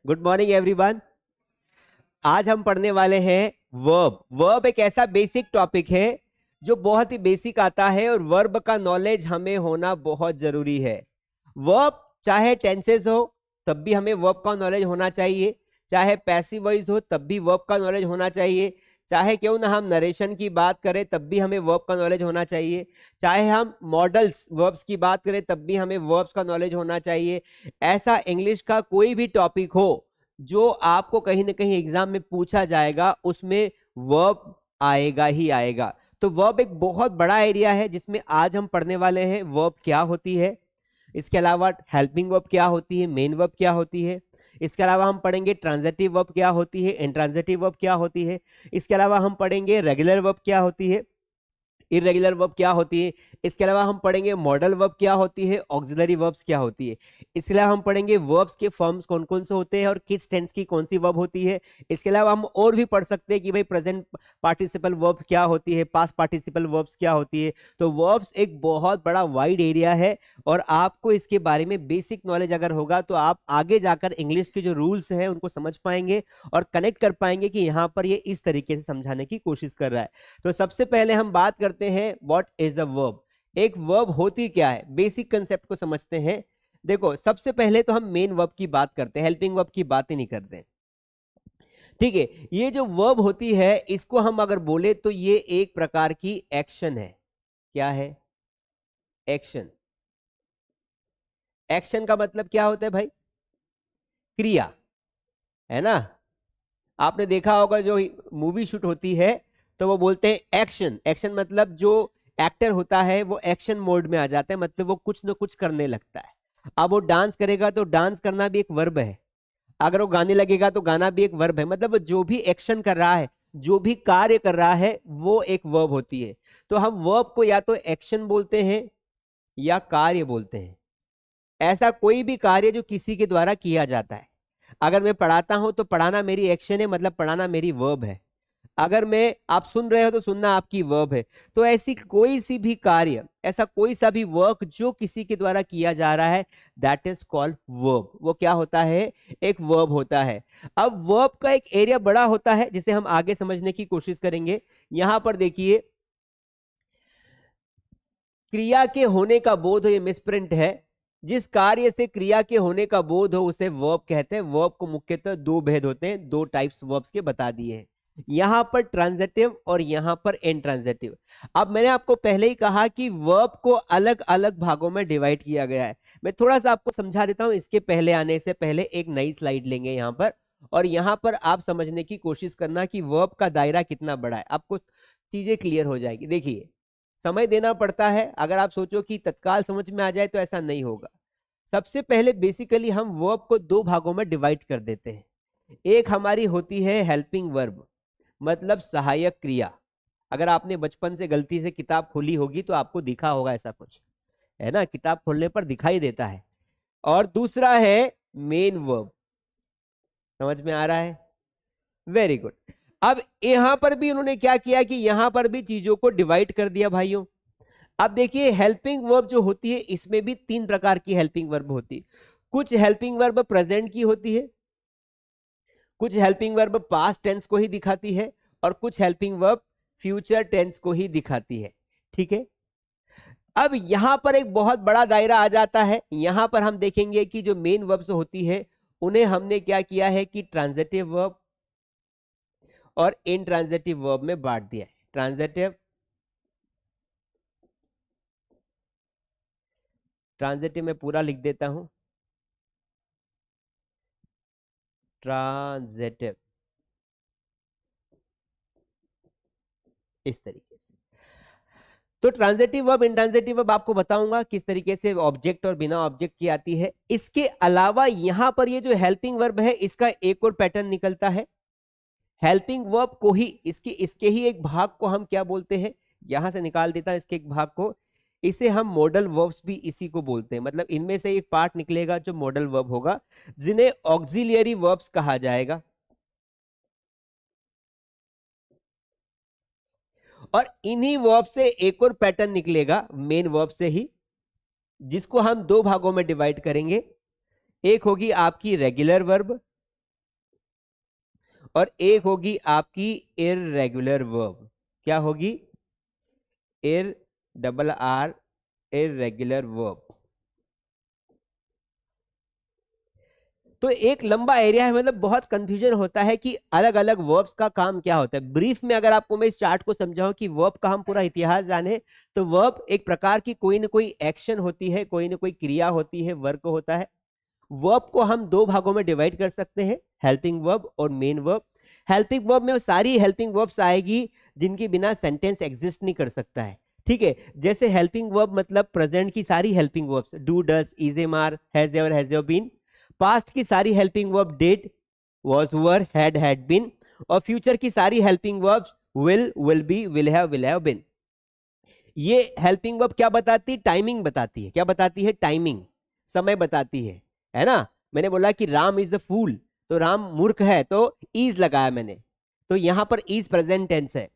Good morning everyone. आज हम पढ़ने वाले हैं वर्ब। वर्ब एक ऐसा बेसिक टॉपिक है जो बहुत ही बेसिक आता है और वर्ब का नॉलेज हमें होना बहुत जरूरी है। वर्ब चाहे टेंसेस हो तब भी हमें वर्ब का नॉलेज होना चाहिए, चाहे पैसिव वॉइस हो तब भी वर्ब का नॉलेज होना चाहिए, चाहे क्यों ना हम नरेशन की बात करें तब भी हमें वर्ब का नॉलेज होना चाहिए, चाहे हम मॉडल्स वर्ब्स की बात करें तब भी हमें वर्ब्स का नॉलेज होना चाहिए। ऐसा इंग्लिश का कोई भी टॉपिक हो जो आपको कहीं ना कहीं एग्जाम में पूछा जाएगा उसमें वर्ब आएगा ही आएगा। तो वर्ब एक बहुत बड़ा एरिया है जिसमें आज हम पढ़ने वाले हैं वर्ब क्या होती है, इसके अलावा हेल्पिंग वर्ब क्या होती है, मेन वर्ब क्या होती है, इसके अलावा हम पढ़ेंगे ट्रांजिटिव वर्ब क्या होती है, इंट्रांजिटिव वर्ब क्या होती है, इसके अलावा हम पढ़ेंगे रेगुलर वर्ब क्या होती है, इरेगुलर वर्ब क्या होती है, इसके अलावा हम पढ़ेंगे मॉडल वर्ब क्या होती है, ऑक्सिलरी वर्ब्स क्या होती है, इसके अलावा हम पढ़ेंगे वर्ब्स के फॉर्म्स कौन कौन से होते हैं और किस टेंस की कौन सी वर्ब होती है। इसके अलावा हम और भी पढ़ सकते हैं कि भाई प्रेजेंट पार्टिसिपल वर्ब क्या होती है, पास्ट पार्टिसिपल वर्ब्स क्या होती है। तो वर्ब्स एक बहुत बड़ा वाइड एरिया है और आपको इसके बारे में बेसिक नॉलेज अगर होगा तो आप आगे जाकर इंग्लिश के जो रूल्स हैं उनको समझ पाएंगे और कनेक्ट कर पाएंगे कि यहाँ पर ये इस तरीके से समझाने की कोशिश कर रहा है। तो सबसे पहले हम बात करते हैं व्हाट इज अ वर्ब। एक वर्ब होती क्या है, बेसिक कंसेप्ट को समझते हैं। देखो सबसे पहले तो हम मेन वर्ब की बात करते हैं, हेल्पिंग वर्ब की बात ही नहीं करते। ठीक है, ये जो वर्ब होती है इसको हम अगर बोले तो ये एक प्रकार की एक्शन है। क्या है? एक्शन। एक्शन का मतलब क्या होता है भाई? क्रिया, है ना। आपने देखा होगा जो मूवी शूट होती है तो वो बोलते हैं एक्शन। एक्शन मतलब जो एक्टर होता है वो एक्शन मोड में आ जाता है, मतलब वो कुछ ना कुछ करने लगता है। अब वो डांस करेगा तो डांस करना भी एक वर्ब है, अगर वो गाने लगेगा तो गाना भी एक वर्ब है। मतलब जो भी एक्शन कर रहा है, जो भी कार्य कर रहा है वो एक वर्ब होती है। तो हम वर्ब को या तो एक्शन बोलते हैं या कार्य बोलते हैं। ऐसा कोई भी कार्य जो किसी के द्वारा किया जाता है। अगर मैं पढ़ाता हूं तो पढ़ाना मेरी एक्शन है, मतलब पढ़ाना मेरी वर्ब है। अगर मैं आप सुन रहे हो तो सुनना आपकी वर्ब है। तो ऐसी कोई सी भी कार्य, ऐसा कोई सा भी वर्क जो किसी के द्वारा किया जा रहा है, दैट इज कॉल्ड वर्ब। वो क्या होता है? एक वर्ब होता है। अब वर्ब का एक एरिया बड़ा होता है जिसे हम आगे समझने की कोशिश करेंगे। यहां पर देखिए, क्रिया के होने का बोध, ये मिसप्रिंट है। जिस कार्य से क्रिया के होने का बोध हो उसे वर्ब कहते हैं। वर्ब को मुख्यतः दो भेद होते हैं, दो टाइप्स वर्ब्स के बता दिए हैं, यहां पर ट्रांजिटिव और यहां पर इंट्रांजिटिव। अब मैंने आपको पहले ही कहा कि वर्ब को अलग अलग भागों में डिवाइड किया गया है। मैं थोड़ा सा आपको समझा देता हूं, इसके पहले आने से पहले एक नई स्लाइड लेंगे यहां पर, और यहां पर आप समझने की कोशिश करना कि वर्ब का दायरा कितना बड़ा है, आपको चीजें क्लियर हो जाएगी। देखिए, समय देना पड़ता है, अगर आप सोचो कि तत्काल समझ में आ जाए तो ऐसा नहीं होगा। सबसे पहले बेसिकली हम वर्ब को दो भागों में डिवाइड कर देते हैं। एक हमारी होती है हेल्पिंग वर्ब, मतलब सहायक क्रिया। अगर आपने बचपन से गलती से किताब खोली होगी तो आपको दिखा होगा ऐसा कुछ, है ना, किताब खोलने पर दिखाई देता है। और दूसरा है मेन वर्ब। समझ में आ रहा है? Very good. अब यहां पर भी उन्होंने क्या किया कि यहां पर भी चीजों को डिवाइड कर दिया भाइयों। अब देखिए, हेल्पिंग वर्ब जो होती है इसमें भी तीन प्रकार की हेल्पिंग वर्ब होती है। कुछ हेल्पिंग वर्ब प्रेजेंट की होती है, कुछ हेल्पिंग वर्ब पास्ट टेंस को ही दिखाती है, और कुछ हेल्पिंग वर्ब फ्यूचर टेंस को ही दिखाती है। ठीक है, अब यहां पर एक बहुत बड़ा दायरा आ जाता है। यहां पर हम देखेंगे कि जो मेन वर्ब्स होती है उन्हें हमने क्या किया है कि ट्रांजिटिव वर्ब और इनट्रांजिटिव वर्ब में बांट दिया है। ट्रांजिटिव, ट्रांजिटिव में पूरा लिख देता हूं, ट्रांजिटिव, इस तरीके से। तो ट्रांजिटिव वर्ब, इंट्रांजिटिव वर्ब आपको बताऊंगा किस तरीके से ऑब्जेक्ट और बिना ऑब्जेक्ट की आती है। इसके अलावा यहां पर ये जो हेल्पिंग वर्ब है इसका एक और पैटर्न निकलता है। हेल्पिंग वर्ब को ही, इसके ही एक भाग को हम क्या बोलते हैं, यहां से निकाल देता है इसके एक भाग को, इसे हम मॉडल वर्ब्स भी इसी को बोलते हैं। मतलब इनमें से एक पार्ट निकलेगा जो मॉडल वर्ब होगा, जिन्हें ऑक्सिलियरी वर्ब्स कहा जाएगा। और इन्हीं वर्ब से एक और पैटर्न निकलेगा मेन वर्ब से ही, जिसको हम दो भागों में डिवाइड करेंगे। एक होगी आपकी रेगुलर वर्ब और एक होगी आपकी इररेगुलर वर्ब। क्या होगी? IRR, irregular verb. तो एक लंबा एरिया है, मतलब बहुत कंफ्यूजन होता है कि अलग अलग वर्ब्स का काम क्या होता है। ब्रीफ में अगर आपको मैं इस चार्ट को समझाऊं कि वर्ब का हम पूरा इतिहास जाने, तो वर्ब एक प्रकार की कोई ना कोई एक्शन होती है, कोई ना कोई क्रिया होती है, वर्क होता है। वर्ब को हम दो भागों में डिवाइड कर सकते हैं, हेल्पिंग वर्ब और मेन वर्ब। हेल्पिंग वर्ब में वो सारी हेल्पिंग वर्ब्स आएगी जिनके बिना सेंटेंस एग्जिस्ट नहीं कर सकता है। ठीक है, जैसे हेल्पिंग वर्ब मतलब प्रेजेंट की सारी helping verbs, do, does, is, am, are, has ever, has ever been. Past की सारी helping verb did, was, were, had been. और फ्यूचर की सारी helping verbs will be, will have been. ये helping verb क्या बताती है? टाइमिंग बताती है। क्या बताती है? टाइमिंग, समय बताती है ना। मैंने बोला कि राम इज द फूल, तो राम मूर्ख है, तो इज लगाया मैंने, तो यहां पर इज प्रेजेंट टेंस है।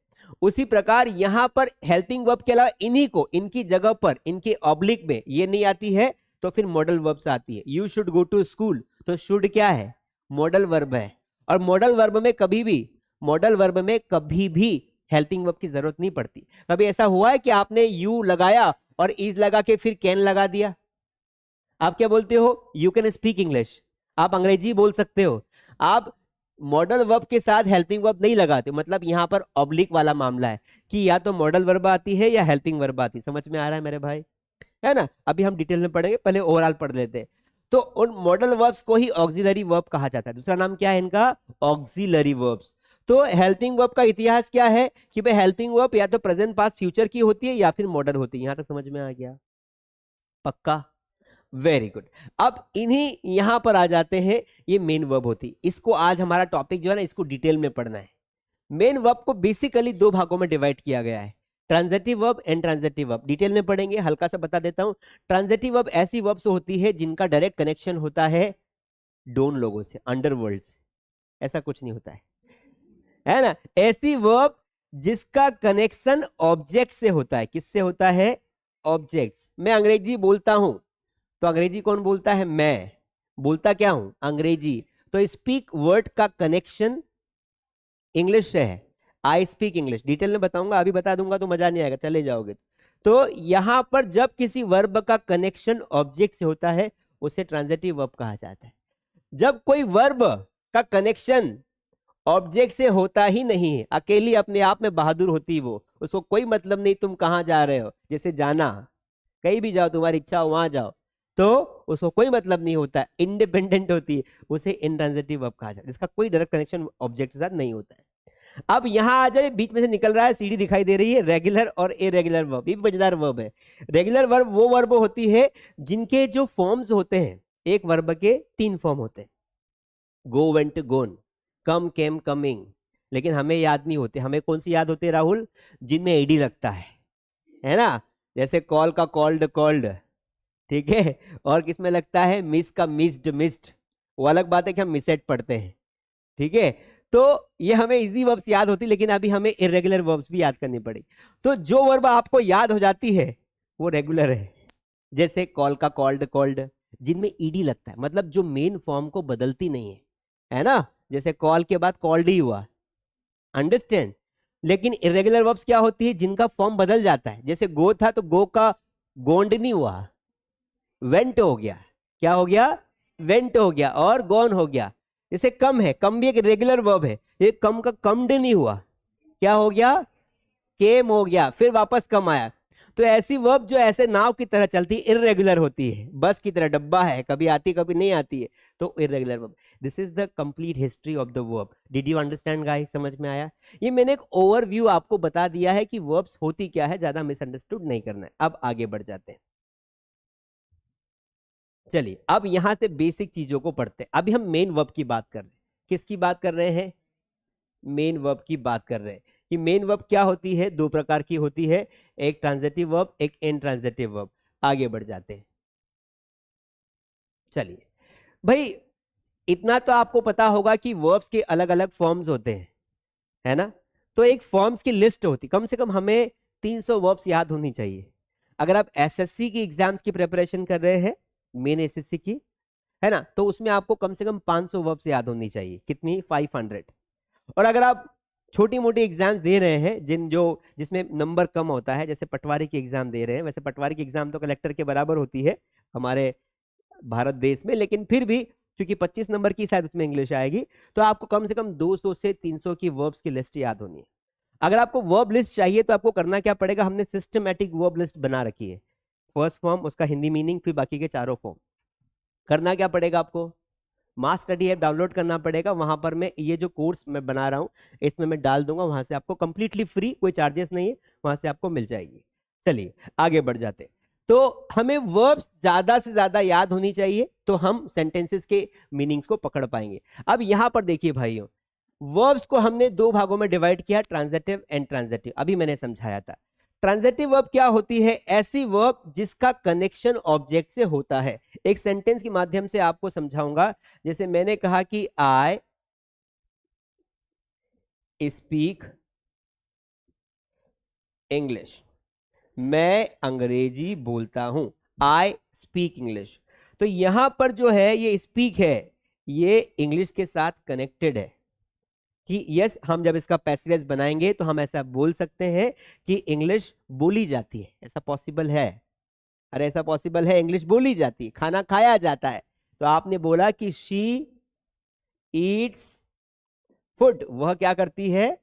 उसी प्रकार यहां पर हेल्पिंग वर्ब के अलावा इन्हीं को, इनकी जगह पर, इनके ऑब्लिक में ये नहीं आती है, तो फिर मॉडल वर्ब्स आती है। You should go to school, तो शुड क्या है? मॉडल वर्ब है। और मॉडल वर्ब में कभी भी, मॉडल वर्ब में कभी भी हेल्पिंग वर्ब की जरूरत नहीं पड़ती। कभी ऐसा हुआ है कि आपने यू लगाया और इज लगा के फिर कैन लगा दिया? आप क्या बोलते हो? यू कैन स्पीक इंग्लिश, आप अंग्रेजी बोल सकते हो। आप मॉडल वर्ब के साथ हेल्पिंग वर्ब नहीं लगाते, मतलब यहां पर ऑब्लिक वाला मामला है कि या तो मॉडल वर्ब आती है या हेल्पिंग वर्ब आती है। समझ में आ रहा है मेरे भाई? है ना। अभी हम डिटेल में पढ़ेंगे, पहले ओवरऑल पढ़ लेते हैं। तो उन मॉडल वर्ब्स को ही ऑक्सिलरी वर्ब कहा जाता है। दूसरा नाम क्या है इनका? Auxiliary verbs. तो हेल्पिंग वर्ब का इतिहास क्या है कि भाई हेल्पिंग वर्ब या तो प्रेजेंट, पास्ट, फ्यूचर की होती है या फिर मॉडल होती है। यहां तक समझ में आ गया? पक्का? Very good. अब इन्हीं यहां पर आ जाते हैं, ये मेन वर्ब होती। इसको आज हमारा टॉपिक जो है ना, इसको डिटेल में पढ़ना है। मेन वर्ब को बेसिकली दो भागों में डिवाइड किया गया है, transitive verb and transitive verb. Detail में पढ़ेंगे, हल्का सा बता देता हूं। ट्रांजिटिव वर्ब ऐसी वर्ब्स होती है जिनका डायरेक्ट कनेक्शन होता है डोन लोगों से, अंडरवर्ल्ड से। ऐसा कुछ नहीं होता है ना। ऐसी वर्ब जिसका कनेक्शन ऑब्जेक्ट से होता है। किससे होता है? ऑब्जेक्ट्स। मैं अंग्रेजी बोलता हूं, तो अंग्रेजी कौन बोलता है? मैं बोलता क्या हूं? अंग्रेजी। तो स्पीक वर्ड का कनेक्शन इंग्लिश से है। I speak English. डिटेल में बताऊंगा, अभी बता दूंगा तो मजा नहीं आएगा, चले जाओगे। तो यहां पर जब किसी वर्ब का कनेक्शन ऑब्जेक्ट से होता है, उसे ट्रांजिटिव वर्ब कहा जाता है। जब कोई वर्ब का कनेक्शन ऑब्जेक्ट से होता ही नहीं है, अकेली अपने आप में बहादुर होती वो, उसको कोई मतलब नहीं तुम कहां जा रहे हो, जैसे जाना, कहीं भी जाओ, तुम्हारी इच्छा हो वहां जाओ, तो उसको कोई मतलब नहीं होता, इंडिपेंडेंट होती है, उसे इंट्रांजिटिव वर्ब कहा जाता है, जिसका कोई डायरेक्ट कनेक्शन ऑब्जेक्ट के साथ नहीं होता है। अब यहां आ जाए, बीच में से निकल रहा है, सीढ़ी दिखाई दे रही है, रेगुलर और इरेगुलर वर्ब। ये भी मजेदार वर्ब है। रेगुलर वर्ब वो वर्ब होती है जिनके जो फॉर्म्स होते हैं, एक वर्ब के तीन फॉर्म होते हैं, गो, वेंट, गोन, कम, केम, कमिंग। लेकिन हमें याद नहीं होते। हमें कौन सी याद होती है राहुल? जिनमें एडी लगता है ना। जैसे कॉल का कॉल्ड, कॉल्ड, ठीक है। और किसमें लगता है? मिस का मिस्ड, मिस्ड। वो अलग बात है कि हम मिसेट पढ़ते हैं, ठीक है। तो ये हमें इजी वर्ब्स याद होती, लेकिन अभी हमें इरेगुलर वर्ब्स भी याद करनी पड़ेगी। तो जो वर्ब आपको याद हो जाती है वो रेगुलर है। जैसे कॉल का कॉल्ड, कॉल्ड, जिनमें ईडी लगता है, मतलब जो मेन फॉर्म को बदलती नहीं है ना। जैसे कॉल के बाद कॉल्ड ही हुआ, अंडरस्टैंड। लेकिन इरेगुलर वर्ब्स क्या होती है? जिनका फॉर्म बदल जाता है। जैसे गो था तो गो का गोंड नहीं हुआ, वेंट हो गया। क्या हो गया? वेंट हो गया। और गॉन हो गया। जैसे कम है, कम भी एक रेगुलर वर्ब है, ये कम का कम्ड नहीं हुआ, क्या हो गया? केम हो गया, फिर वापस कम आया। तो ऐसी वर्ब जो ऐसे नाव की तरह चलती है, इरेगुलर होती है, बस की तरह डब्बा है, कभी आती कभी नहीं आती है, तो irregular verb. This is the complete history of the verb. Did you understand guys? समझ में आया? ये मैंने एक ओवरव्यू आपको बता दिया है कि वर्ब्स होती क्या है, ज्यादा मिसअंडरस्टूड नहीं करना है। अब आगे बढ़ जाते हैं। चलिए अब यहां से बेसिक चीजों को पढ़ते हैं। अभी हम मेन वर्ब की बात कर रहे हैं। किसकी बात कर रहे हैं? मेन वर्ब की बात कर रहे हैं कि मेन वर्ब क्या होती है। दो प्रकार की होती है, एक ट्रांजिटिव वर्ब, एक इनट्रांजिटिव वर्ब। आगे बढ़ जाते हैं। चलिए भाई, इतना तो आपको पता होगा कि वर्ब्स के अलग अलग फॉर्म्स होते हैं, है ना। तो एक फॉर्म्स की लिस्ट होती, कम से कम हमें 300 वर्ब्स याद होनी चाहिए। अगर आप एसएससी की एग्जाम्स की प्रिपरेशन कर रहे हैं, मेन एसएससी की, है ना, तो उसमें आपको कम से कम 500 वर्ब्स याद होनी चाहिए। कितनी? 500। और अगर आप छोटी मोटी एग्जाम दे रहे हैं जिसमें नंबर कम होता है, जैसे पटवारी की एग्जाम दे रहे हैं, वैसे पटवारी की एग्जाम तो कलेक्टर के बराबर होती है हमारे भारत देश में, लेकिन फिर भी क्योंकि 25 नंबर की शायद उसमें इंग्लिश आएगी, तो आपको कम से कम 200 से 300 की वर्ब्स की लिस्ट याद होनी है। अगर आपको वर्ब लिस्ट चाहिए तो आपको करना क्या पड़ेगा, हमने सिस्टमैटिक वर्ब लिस्ट बना रखी है। फर्स्ट फॉर्म, उसका हिंदी मीनिंग, फिर बाकी के चारों फॉर्म। करना क्या पड़ेगा आपको, मास स्टडी ऐप डाउनलोड करना पड़ेगा। वहां पर मैं ये जो कोर्स मैं बना रहा हूँ इसमें मैं डाल दूंगा, वहां से आपको कंप्लीटली फ्री, कोई चार्जेस नहीं है, वहां से आपको मिल जाएगी। चलिए आगे बढ़ जाते। तो हमें वर्ब्स ज्यादा से ज्यादा याद होनी चाहिए तो हम सेंटेंसेस के मीनिंग्स को पकड़ पाएंगे। अब यहां पर देखिए भाइयों, वर्ब्स को हमने दो भागों में डिवाइड किया, ट्रांजिटिव एंड ट्रांजिटिव, अभी मैंने समझाया था। ट्रांजिटिव वर्ब क्या होती है, ऐसी वर्ब जिसका कनेक्शन ऑब्जेक्ट से होता है। एक सेंटेंस के माध्यम से आपको समझाऊंगा। जैसे मैंने कहा कि आई स्पीक इंग्लिश, मैं अंग्रेजी बोलता हूं, आई स्पीक इंग्लिश। तो यहां पर जो है ये स्पीक है, ये इंग्लिश के साथ कनेक्टेड है कि यस, हम जब इसका पैसिव वॉइस बनाएंगे तो हम ऐसा बोल सकते हैं कि इंग्लिश बोली जाती है। ऐसा पॉसिबल है, अरे ऐसा पॉसिबल है, इंग्लिश बोली जाती है, खाना खाया जाता है। तो आपने बोला कि शी ईट्स फूड, वह क्या करती है,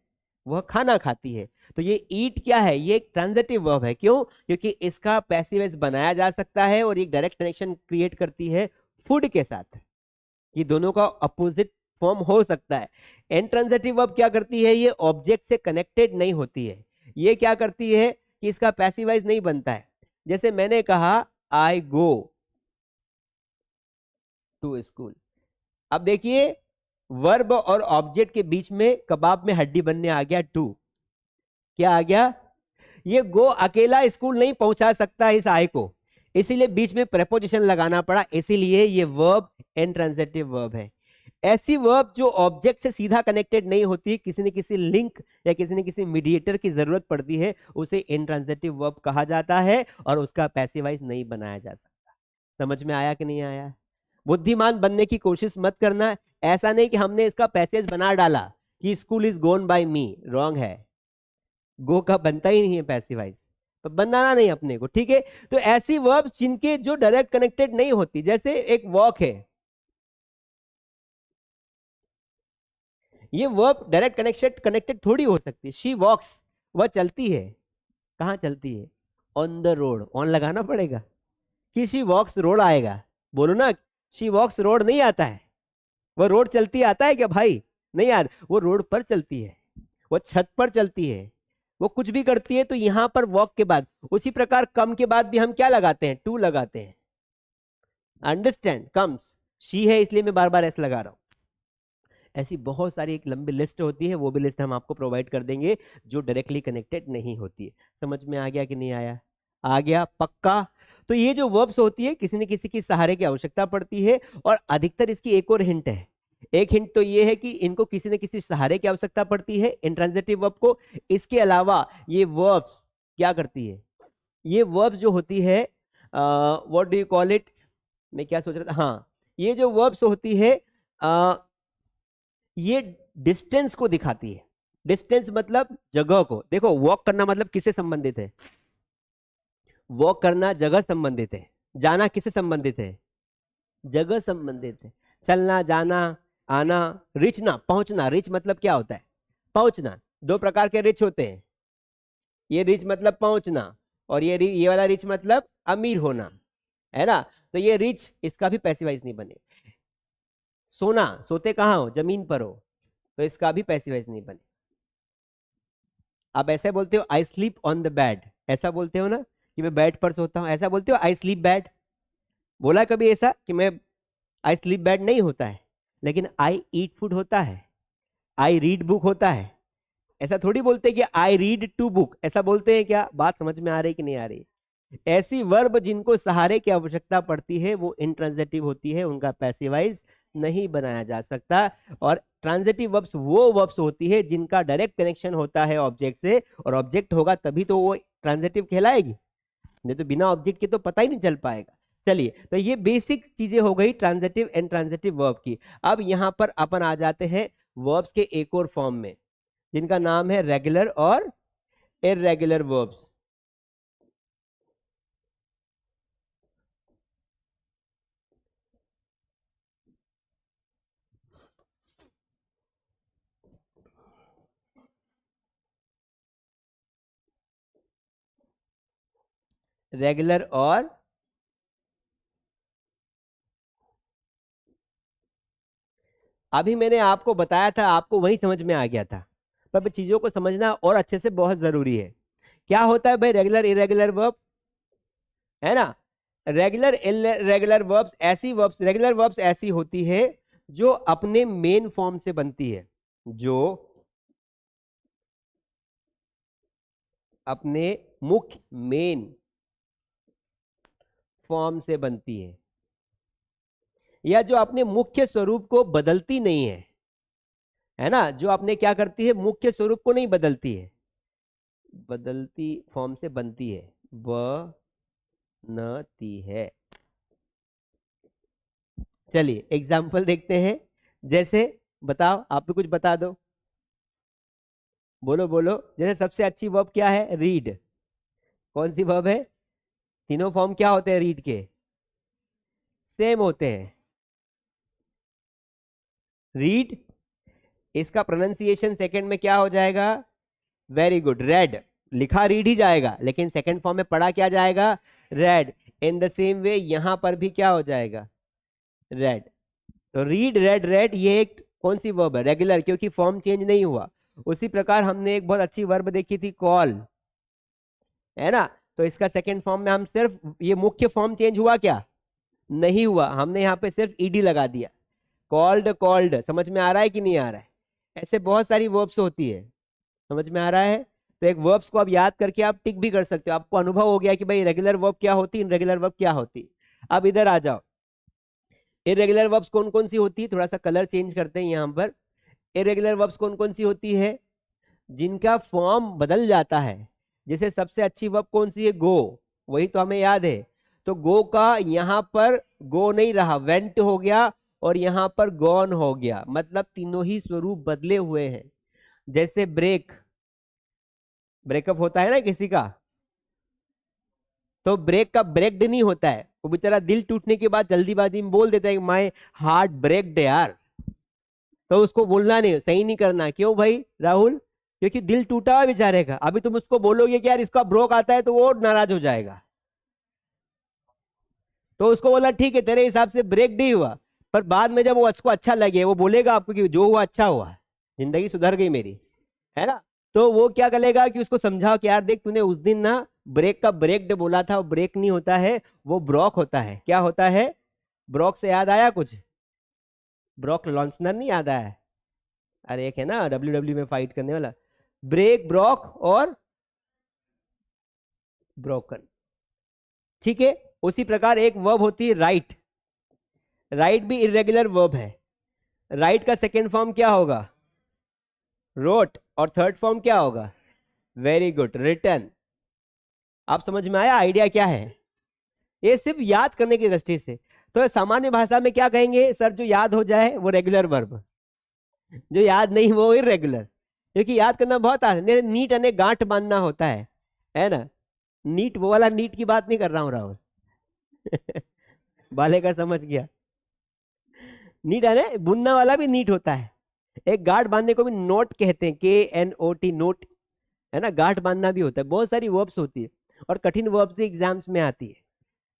वह खाना खाती है। तो ये ईट क्या है, ये एक ट्रांजिटिव वर्ब है। क्यों, क्योंकि इसका पैसिव वॉइस बनाया जा सकता है और एक डायरेक्ट कनेक्शन क्रिएट करती है फूड के साथ। ये दोनों का अपोजिट फॉर्म हो सकता है। इंट्रांजिटिव वर्ब क्या करती है, ये ऑब्जेक्ट से कनेक्टेड नहीं होती है। ये क्या करती है कि इसका पैसिव वॉइस नहीं बनता है। जैसे मैंने कहा आई गो टू स्कूल, अब देखिए वर्ब और ऑब्जेक्ट के बीच में कबाब में हड्डी बनने आ गया टू। क्या आ गया, ये गो अकेला स्कूल नहीं पहुंचा सकता इस आई को, इसीलिए बीच में प्रेपोजिशन लगाना पड़ा, इसीलिए ये वर्ब इंट्रांजिटिव वर्ब है। ऐसी वर्ब जो ऑब्जेक्ट से सीधा कनेक्टेड नहीं होती, किसी न किसी लिंक या किसी न किसी मीडिएटर की जरूरत पड़ती है, उसे इंट्रांजिटिव वर्ब कहा जाता है और उसका पैसिव वॉइस नहीं बनाया जा सकता। समझ में आया कि नहीं आया। बुद्धिमान बनने की कोशिश मत करना, ऐसा नहीं कि हमने इसका पैसेज बना डाला कि school is gone by me, wrong है। गो का बनता ही नहीं है पैसिव वॉइस, तो बनाना नहीं अपने को, ठीक है। तो ऐसी वर्ब जिनके जो डायरेक्ट कनेक्टेड नहीं होती, जैसे एक वॉक है, ये वर्ब डायरेक्ट कनेक्टेड थोड़ी हो सकती है। शी वॉक्स, वह चलती है, कहां चलती है, ऑन द रोड, ऑन लगाना पड़ेगा कि शी वॉक्स रोड आएगा, बोलो ना, शी वॉक्स रोड नहीं आता है। वो रोड चलती आता है क्या भाई, नहीं यार, वो रोड पर चलती है, वो छत पर चलती है, वो कुछ भी करती है। तो यहां पर वॉक के बाद, उसी प्रकार कम के बाद भी हम क्या लगाते हैं, टू लगाते हैं। अंडरस्टैंड, कम्स, शी है इसलिए मैं बार बार ऐसे लगा रहा हूं। ऐसी बहुत सारी एक लंबी लिस्ट होती है, वो भी लिस्ट हम आपको प्रोवाइड कर देंगे जो डायरेक्टली कनेक्टेड नहीं होती है। समझ में आ गया कि नहीं आया, आ गया पक्का। तो ये जो वर्ब्स होती है किसी न किसी की सहारे की आवश्यकता पड़ती है, और अधिकतर इसकी एक और हिंट है। एक हिंट तो ये है कि इनको किसी न किसी सहारे की आवश्यकता पड़ती है, इंट्रांजिटिव वर्ब को। इसके अलावा ये वर्ब्स क्या करती है, ये वर्ब्स जो होती है, what do you call it, मैं क्या सोच रहा था, हाँ, ये जो वर्ब्स होती है ये डिस्टेंस को दिखाती है। डिस्टेंस मतलब जगह को। देखो वॉक करना मतलब किससे संबंधित है, वॉक करना जगह संबंधित है, जाना किससे संबंधित है, जगह संबंधित है। चलना, जाना, आना, रिचना, पहुंचना, रिच मतलब क्या होता है, पहुंचना। दो प्रकार के रिच होते हैं, ये रिच मतलब पहुंचना, और ये वाला रिच मतलब अमीर होना, है ना। तो ये रिच, इसका भी पैसिव वॉइस नहीं बने। सोना, सोते कहां हो, जमीन पर हो, तो इसका भी पैसिव वॉइस नहीं बने। आप ऐसे बोलते हो I sleep on the bed, ऐसा बोलते हो ना कि मैं बेड पर सोता हूं, ऐसा बोलते हो आई स्लीप बेड, बोला कभी ऐसा कि मैं आई स्लीप बेड, नहीं होता है। लेकिन आई ईट फूड होता है, आई रीड बुक होता है। ऐसा थोड़ी बोलते कि आई रीड टू बुक, ऐसा बोलते हैं क्या, बात समझ में आ रही कि नहीं आ रही। ऐसी वर्ब जिनको सहारे की आवश्यकता पड़ती है वो इंट्रांजिटिव होती है, उनका पैसिव वॉइस नहीं बनाया जा सकता। और ट्रांजिटिव वर्ब्स वो वर्ब्स होती है जिनका डायरेक्ट कनेक्शन होता है ऑब्जेक्ट से, और ऑब्जेक्ट होगा तभी तो वो ट्रांजिटिव कहलाएगी, नहीं तो बिना ऑब्जेक्ट के तो पता ही नहीं चल पाएगा। चलिए, तो ये बेसिक चीजें हो गई ट्रांजिटिव एंड ट्रांजिटिव वर्ब की। अब यहां पर अपन आ जाते हैं वर्ब्स के एक और फॉर्म में, जिनका नाम है रेगुलर और इर्रेगुलर वर्ब्स। रेगुलर और अभी मैंने आपको बताया था, आपको वही समझ में आ गया था, पर चीजों को समझना और अच्छे से बहुत जरूरी है। क्या होता है भाई रेगुलर इरेगुलर वर्ब, है ना? रेगुलर इरेगुलर वर्ब्स ऐसी वर्ब्स, रेगुलर वर्ब्स ऐसी होती है जो अपने मेन फॉर्म से बनती है, जो अपने मुख्य मेन फॉर्म से बनती है, या जो अपने मुख्य स्वरूप को बदलती नहीं है ना? जो अपने क्या करती है, मुख्य स्वरूप को नहीं बदलती है, बदलती फॉर्म से बनती है, बनती है। चलिए एग्जाम्पल देखते हैं। जैसे बताओ, आप भी कुछ बता दो, बोलो बोलो। जैसे सबसे अच्छी वर्ब क्या है, रीड। कौन सी वर्ब है? तीनों फॉर्म क्या होते हैं रीड के? सेम होते हैं। रीड, इसका प्रोनाउंसिएशन सेकंड में क्या हो जाएगा? Very good, red. लिखा रीड ही जाएगा, लेकिन सेकंड फॉर्म में पढ़ा क्या जाएगा? Red. In the same way यहां पर भी क्या हो जाएगा? रेड। तो रीड, रेड, रेड, ये एक कौन सी वर्ब है? रेगुलर, क्योंकि फॉर्म चेंज नहीं हुआ। उसी प्रकार हमने एक बहुत अच्छी वर्ब देखी थी, कॉल, है ना? तो इसका सेकंड फॉर्म में हम सिर्फ, ये मुख्य फॉर्म चेंज हुआ क्या? नहीं हुआ, हमने यहाँ पे सिर्फ ईडी लगा दिया। कॉल्ड, कॉल्ड, समझ में आ रहा है कि नहीं आ रहा है? ऐसे बहुत सारी वर्ब्स होती है, समझ में आ रहा है? तो एक वर्ब्स को आप याद करके आप टिक भी कर सकते हो, आपको अनुभव हो गया कि भाई रेगुलर वर्ब क्या होती, इनरेगुलर वर्ब क्या होती। अब इधर आ जाओ, इरेगुलर वर्ब्स कौन कौन सी होती है, थोड़ा सा कलर चेंज करते हैं यहाँ पर। इरेगुलर वर्ब्स कौन कौन सी होती है? जिनका फॉर्म बदल जाता है। जैसे सबसे अच्छी वर्ब कौन सी है? गो, वही तो हमें याद है। तो गो का यहाँ पर गो नहीं रहा, वेंट हो गया, और यहाँ पर गॉन हो गया, मतलब तीनों ही स्वरूप बदले हुए हैं। जैसे ब्रेक, ब्रेकअप होता है ना किसी का, तो ब्रेक का ब्रेक्ड नहीं होता है, वो बेचारा दिल टूटने के बाद जल्दीबाजी में बोल देता है माय हार्ट ब्रेक्ड यार, तो उसको बोलना नहीं, सही नहीं करना। क्यों भाई राहुल? क्योंकि दिल टूटा हुआ बेचारे का। अभी तुम उसको बोलोगे कि यार इसका ब्रोक आता है, तो वो नाराज हो जाएगा। तो उसको बोला ठीक है तेरे हिसाब से ब्रेक नहीं हुआ, पर बाद में जब वो उसको अच्छा लगे, वो बोलेगा आपको कि जो हुआ अच्छा हुआ, जिंदगी सुधर गई मेरी, है ना? तो वो क्या करेगा कि उसको समझाओ कि यार देख, तूने उस दिन ना ब्रेक का ब्रेक्ड बोला था, वो ब्रेक नहीं होता है, वो ब्रॉक होता है। क्या होता है? ब्रॉक से याद आया कुछ? ब्रॉक लॉन्सनर नहीं याद आया? अरे एक है ना WWE में फाइट करने वाला, ब्रेक, ब्रॉक और ब्रोकन। ठीक है, उसी प्रकार एक वर्ब होती है राइट। राइट भी इरेगुलर वर्ब है। राइट का सेकेंड फॉर्म क्या होगा? रोट। और थर्ड फॉर्म क्या होगा? Very good, written. आप समझ में आया आइडिया क्या है? ये सिर्फ याद करने की दृष्टि से। तो सामान्य भाषा में क्या कहेंगे सर? जो याद हो जाए वो रेगुलर वर्ब, जो याद नहीं वो इरेगुलर। क्योंकि याद करना बहुत आसान है, नीट अने गांठ बांधना होता है ना? नीट वो वाला नीट की बात नहीं कर रहा हूं राहुल। बाले का समझ गया। नीट है ना, बुनना वाला भी नीट होता है। एक गांठ बांधने को भी नोट कहते हैं, KNOT, नोट, है ना? गांठ बांधना भी होता है। बहुत सारी वर्ब्स होती है, और कठिन वर्ब्स एग्जाम्स में आती है।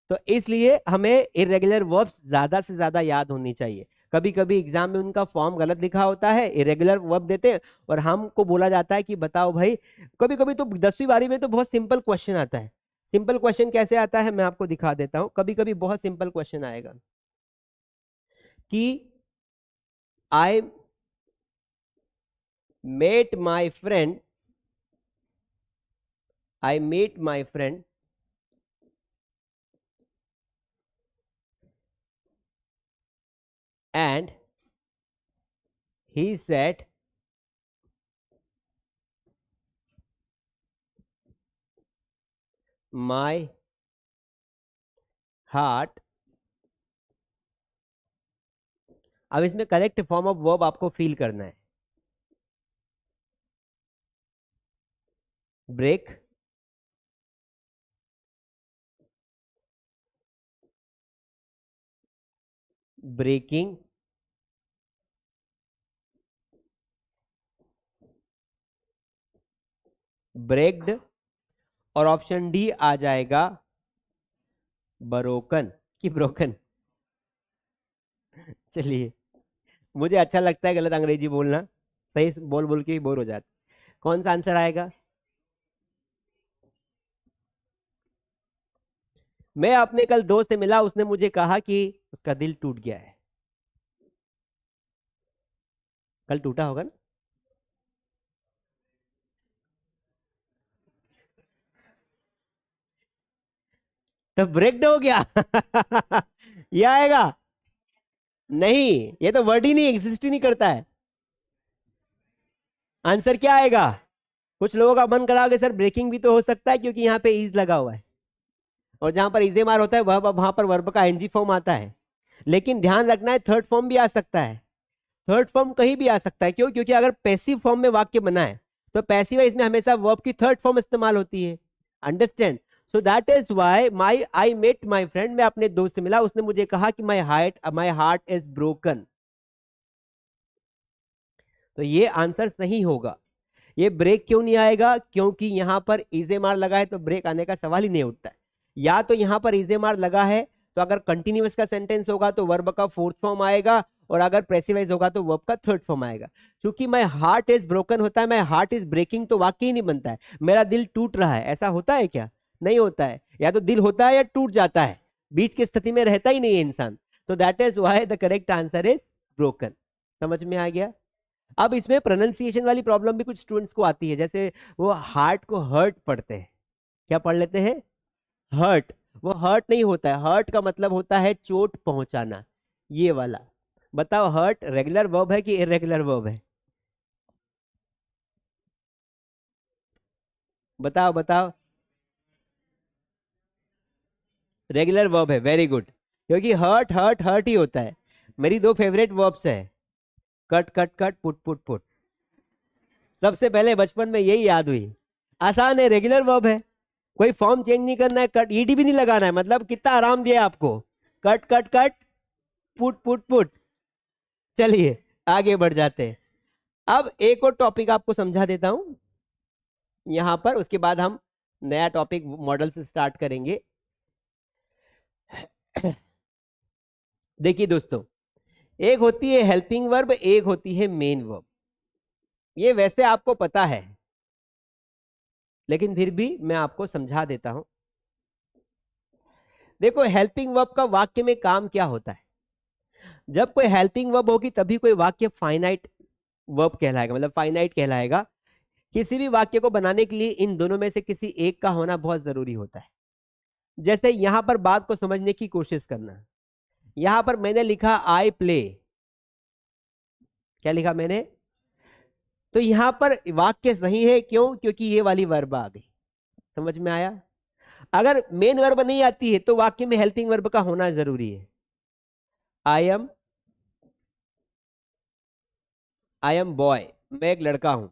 तो इसलिए हमें इरेगुलर वर्ब्स ज्यादा से ज्यादा याद होनी चाहिए। कभी कभी एग्जाम में उनका फॉर्म गलत लिखा होता है, इरेगुलर वर्ब देते हैं, और हमको बोला जाता है कि बताओ भाई। कभी कभी तो 10वीं बारी में तो बहुत सिंपल क्वेश्चन आता है। सिंपल क्वेश्चन कैसे आता है मैं आपको दिखा देता हूं। कभी कभी बहुत सिंपल क्वेश्चन आएगा कि I met my friend, I met my friend and he said my heart। अब इसमें करेक्ट फॉर्म ऑफ वर्ब आपको फील करना है। ब्रेक, ब्रेकिंग, ब्रेक्ड, और ऑप्शन डी आ जाएगा ब्रोकन की ब्रोकन। चलिए, मुझे अच्छा लगता है गलत अंग्रेजी बोलना, सही बोल बोल के ही बोर हो जाते। कौन सा आंसर आएगा? मैं अपने कल दोस्त से मिला, उसने मुझे कहा कि उसका दिल टूट गया है। कल टूटा होगा ना? तो ब्रेक्ड हो गया। ये आएगा? नहीं, ये तो वर्ड ही नहीं, एग्जिस्ट ही नहीं करता है। आंसर क्या आएगा? कुछ लोगों का मन करा कि सर ब्रेकिंग भी तो हो सकता है, क्योंकि यहाँ पे इज लगा हुआ है, और जहां पर इजेमार होता है वहां पर वर्ब का एनजी फॉर्म आता है। लेकिन ध्यान रखना है, थर्ड फॉर्म भी आ सकता है। थर्ड फॉर्म कहीं भी आ सकता है। क्यों? क्योंकि अगर पैसिव फॉर्म में वाक्य बना है तो पैसिव है, इसमें हमेशा वर्ब की थर्ड फॉर्म इस्तेमाल होती है। Understand? So that is why my I met my friend, मैं अपने दोस्त से मिला, उसने मुझे कहा कि माई हार्ट इज ब्रोकन। तो ये आंसर नहीं होगा। ये ब्रेक क्यों नहीं आएगा? क्योंकि यहां पर इजे मार लगा है, तो ब्रेक आने का सवाल ही नहीं उठता है। या तो यहां पर इजे मार लगा है, तो अगर कंटिन्यूअस का सेंटेंस होगा तो वर्ब का फोर्थ फॉर्म आएगा, और अगर प्रेसिवाइज होगा तो वर्ब का थर्ड फॉर्म आएगा। क्योंकि माई हार्ट इज ब्रोकन होता है, माई हार्ट इज ब्रेकिंग तो वाक्य ही नहीं बनता है। मेरा दिल टूट रहा है, ऐसा होता है क्या? नहीं होता है। या तो दिल होता है या टूट जाता है, बीच की स्थिति में रहता ही नहीं है इंसान। तो that is why the correct answer is broken. समझ में आ गया? अब इसमें प्रोनाउंसिएशन वाली प्रॉब्लम भी कुछ स्टूडेंट्स को आती है, जैसे वो हार्ट को हर्ट पढ़ते हैं। क्या पढ़ लेते हैं? हर्ट। वो हर्ट नहीं होता है, हर्ट का मतलब होता है चोट पहुंचाना, ये वाला। बताओ, हर्ट रेगुलर वर्ब है कि इरेगुलर वर्ब है? बताओ बताओ। रेगुलर वर्ब है, वेरी गुड। क्योंकि हर्ट हर्ट हर्ट ही होता है। मेरी दो फेवरेट वर्ब्स है, cut cut cut, put put put. सबसे पहले बचपन में यही याद हुई। आसान है, रेगुलर वर्ब है, कोई फॉर्म चेंज नहीं करना है, कट ईडी भी नहीं लगाना है। मतलब कितना आराम दिया आपको, cut cut cut, put put put. चलिए आगे बढ़ जाते हैं। अब एक और टॉपिक आपको समझा देता हूं यहां पर, उसके बाद हम नया टॉपिक मॉडल से स्टार्ट करेंगे। देखिए दोस्तों, एक होती है हेल्पिंग वर्ब, एक होती है मेन वर्ब। ये वैसे आपको पता है, लेकिन फिर भी मैं आपको समझा देता हूं। देखो, हेल्पिंग वर्ब का वाक्य में काम क्या होता है? जब कोई हेल्पिंग वर्ब होगी तभी कोई वाक्य फाइनाइट वर्ब कहलाएगा, मतलब फाइनाइट कहलाएगा। किसी भी वाक्य को बनाने के लिए इन दोनों में से किसी एक का होना बहुत जरूरी होता है। जैसे यहां पर बात को समझने की कोशिश करना। यहां पर मैंने लिखा आई प्ले। क्या लिखा मैंने? तो यहां पर वाक्य सही है, क्यों? क्योंकि ये वाली वर्ब आ गई। समझ में आया? अगर मेन वर्ब नहीं आती है तो वाक्य में हेल्पिंग वर्ब का होना जरूरी है। आई एम बॉय, मैं एक लड़का हूं,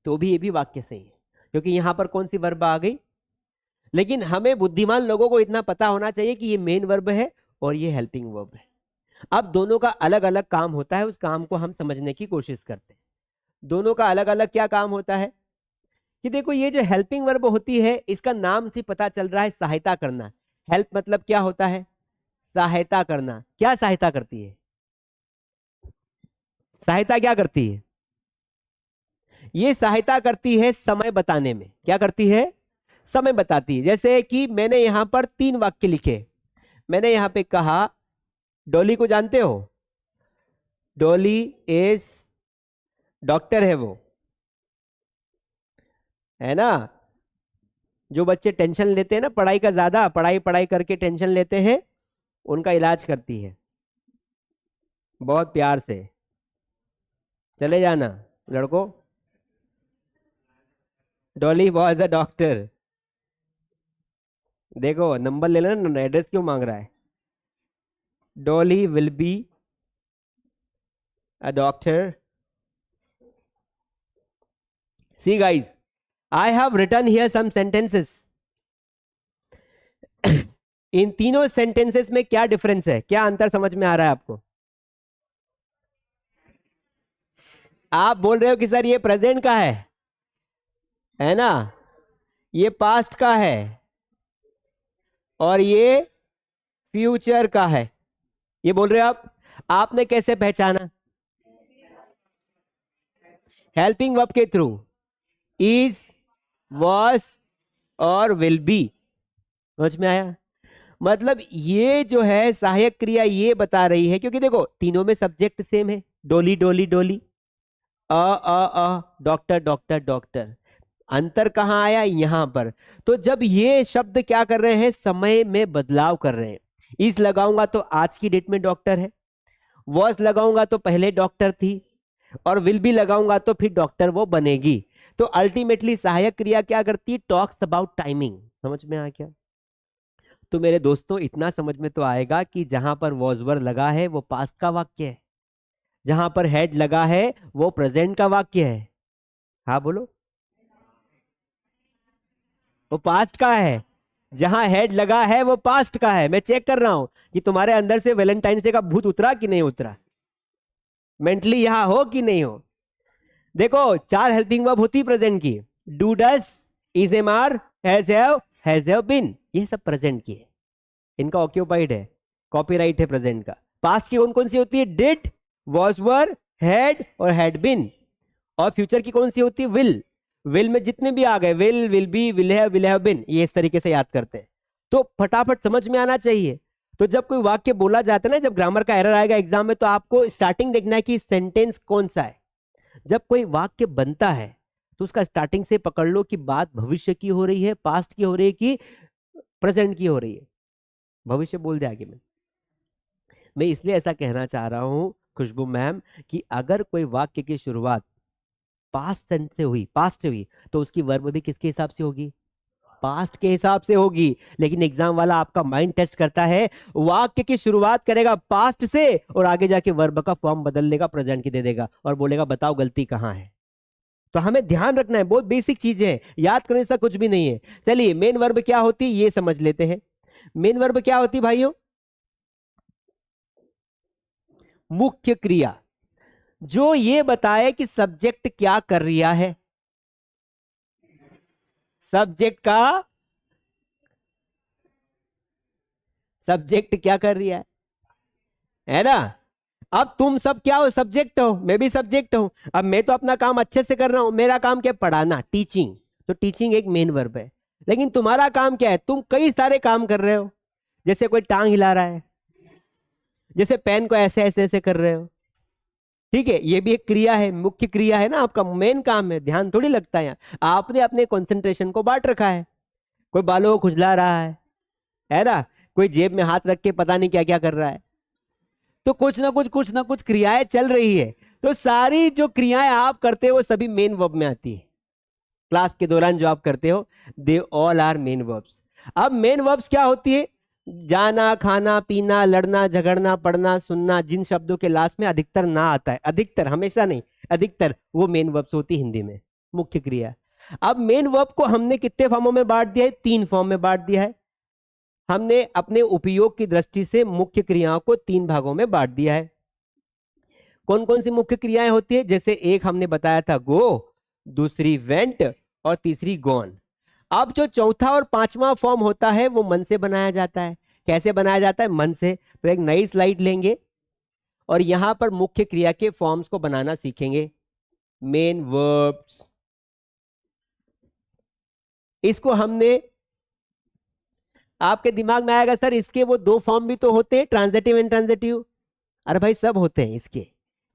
तो भी ये भी वाक्य सही है, क्योंकि यहां पर कौन सी वर्ब आ गई? लेकिन हमें बुद्धिमान लोगों को इतना पता होना चाहिए कि ये मेन वर्ब है और ये हेल्पिंग वर्ब है। अब दोनों का अलग अलग काम होता है, उस काम को हम समझने की कोशिश करते हैं। दोनों का अलग अलग क्या काम होता है? कि देखो, ये जो हेल्पिंग वर्ब होती है, इसका नाम से पता चल रहा है सहायता करना। हेल्प मतलब क्या होता है? सहायता करना। क्या सहायता करती है? सहायता क्या करती है? ये सहायता करती है समय बताने में। क्या करती है? समय बताती है। जैसे कि मैंने यहां पर 3 वाक्य लिखे। मैंने यहां पे कहा, डॉली को जानते हो? डॉली इज, डॉक्टर है वो, है ना? जो बच्चे टेंशन लेते हैं ना पढ़ाई का, ज्यादा पढ़ाई पढ़ाई करके टेंशन लेते हैं, उनका इलाज करती है बहुत प्यार से। चले जाना लड़कों, डॉली वॉज अ डॉक्टर। देखो नंबर ले लेना, एड्रेस क्यों मांग रहा है? Dolly will be a doctor. See guys, I have written here some sentences. इन तीनों सेंटेंसेस में क्या डिफरेंस है, क्या अंतर समझ में आ रहा है आपको? आप बोल रहे हो कि सर ये प्रेजेंट का है ना, ये पास्ट का है और ये फ्यूचर का है, ये बोल रहे हो आप। आपने कैसे पहचाना? हेल्पिंग वर्ब के थ्रू, इज, वॉज और विल बी। समझ में आया? मतलब ये जो है सहायक क्रिया ये बता रही है, क्योंकि देखो तीनों में सब्जेक्ट सेम है, डोली डोली डोली, डॉक्टर डॉक्टर डॉक्टर। अंतर कहां आया? यहां पर। तो जब ये शब्द क्या कर रहे हैं, समय में बदलाव कर रहे हैं। इस लगाऊंगा तो आज की डेट में डॉक्टर है, वॉज लगाऊंगा तो पहले डॉक्टर थी, और विल भी लगाऊंगा तो फिर डॉक्टर वो बनेगी। तो अल्टीमेटली सहायक क्रिया क्या करती? Talks about timing. समझ में आ गया? तो मेरे दोस्तों इतना समझ में तो आएगा कि जहां पर वॉज वर लगा है वो पास्ट का वाक्य है, जहां पर हेड लगा है वो प्रेजेंट का वाक्य है। हाँ बोलो। वो पास्ट का है, जहां हेड लगा है वो पास्ट का है। मैं चेक कर रहा हूं कि तुम्हारे अंदर से वैलेंटाइंस डे का भूत उतरा कि नहीं उतरा, मेंटली यहां हो कि नहीं हो। देखो 4 हेल्पिंग वर्ब होती प्रेजेंट की, do, does, is, am, are, has have been, ये सब प्रेजेंट की है, इनका ऑक्यूपाइड है, कॉपीराइट है प्रेजेंट का। पास्ट की कौन कौन सी होती है? डिड, वॉज वर, हैड और हैड बीन। और फ्यूचर की कौन सी होती है? विल। विल में जितने भी आ गए, will be, will have been, ये इस तरीके से याद करते हैं। तो फटाफट समझ में आना चाहिए। तो जब कोई वाक्य बोला जाता है ना, जब ग्रामर का एरर आएगा एग्जाम में, तो आपको स्टार्टिंग देखना है कि सेंटेंस कौन सा है। जब कोई वाक्य बनता है तो उसका स्टार्टिंग से पकड़ लो कि बात भविष्य की हो रही है, पास्ट की हो रही है कि प्रेजेंट की हो रही है। भविष्य बोल दिया आगे में। मैं इसलिए ऐसा कहना चाह रहा हूं खुशबू मैम कि अगर कोई वाक्य की शुरुआत पास्ट सेंस से हुई, पास्ट से हुई, तो उसकी वर्ब भी किसके हिसाब से होगी? पास्ट के हिसाब से होगी। लेकिन एग्जाम वाला आपका माइंड टेस्ट करता है, वाक्य की शुरुआत करेगा पास्ट से और आगे जाके वर्ब का फॉर्म बदल देगा, प्रेजेंट की दे देगा और बोलेगा बताओ गलती कहां है। तो हमें ध्यान रखना है, बहुत बेसिक चीजें हैं, याद करने से कुछ भी नहीं है। चलिए मेन वर्ब क्या होती ये समझ लेते हैं। मेन वर्ब क्या होती भाइयों? मुख्य क्रिया जो ये बताए कि सब्जेक्ट क्या कर रहा है। सब्जेक्ट क्या कर रहा है ना? अब तुम सब क्या हो? सब्जेक्ट हो, मैं भी सब्जेक्ट हूं। अब मैं तो अपना काम अच्छे से कर रहा हूं, मेरा काम क्या? पढ़ाना, टीचिंग। तो टीचिंग एक मेन वर्ब है। लेकिन तुम्हारा काम क्या है? तुम कई सारे काम कर रहे हो, जैसे कोई टांग हिला रहा है, जैसे पेन को ऐसे ऐसे ऐसे कर रहे हो, ठीक है, ये भी एक क्रिया है, मुख्य क्रिया है ना, आपका मेन काम है, ध्यान थोड़ी लगता है यहाँ। आपने अपने कंसंट्रेशन को बांट रखा है। कोई बालों को खुजला रहा है ना, कोई जेब में हाथ रख के पता नहीं क्या क्या कर रहा है। तो कुछ ना कुछ क्रियाएं चल रही है। तो सारी जो क्रियाएं आप करते हो वो सभी मेन वर्ब में आती है। क्लास के दौरान जो आप करते हो, they all are main verbs. अब मेन वर्ब्स क्या होती है? जाना, खाना, पीना, लड़ना, झगड़ना, पढ़ना, सुनना, जिन शब्दों के लास्ट में अधिकतर ना आता है, अधिकतर, हमेशा नहीं, अधिकतर, वो मेन वर्ब्स होती हिंदी में, मुख्य क्रिया। अब मेन वर्ब को हमने कितने फॉर्मों में बांट दिया है? 3 फॉर्म में बांट दिया है। हमने अपने उपयोग की दृष्टि से मुख्य क्रियाओं को 3 भागों में बांट दिया है। कौन कौन सी मुख्य क्रियाएं होती है? जैसे एक हमने बताया था गो, दूसरी वेंट और तीसरी गॉन। अब जो चौथा और पांचवा फॉर्म होता है वो मन से बनाया जाता है। कैसे बनाया जाता है? मन से। तो एक नई स्लाइड लेंगे और यहां पर मुख्य क्रिया के फॉर्म्स को बनाना सीखेंगे। मेन वर्ब्स, इसको हमने, आपके दिमाग में आएगा सर इसके वो 2 फॉर्म भी तो होते हैं, ट्रांजिटिव एंड ट्रांजिटिव। अरे भाई सब होते हैं इसके,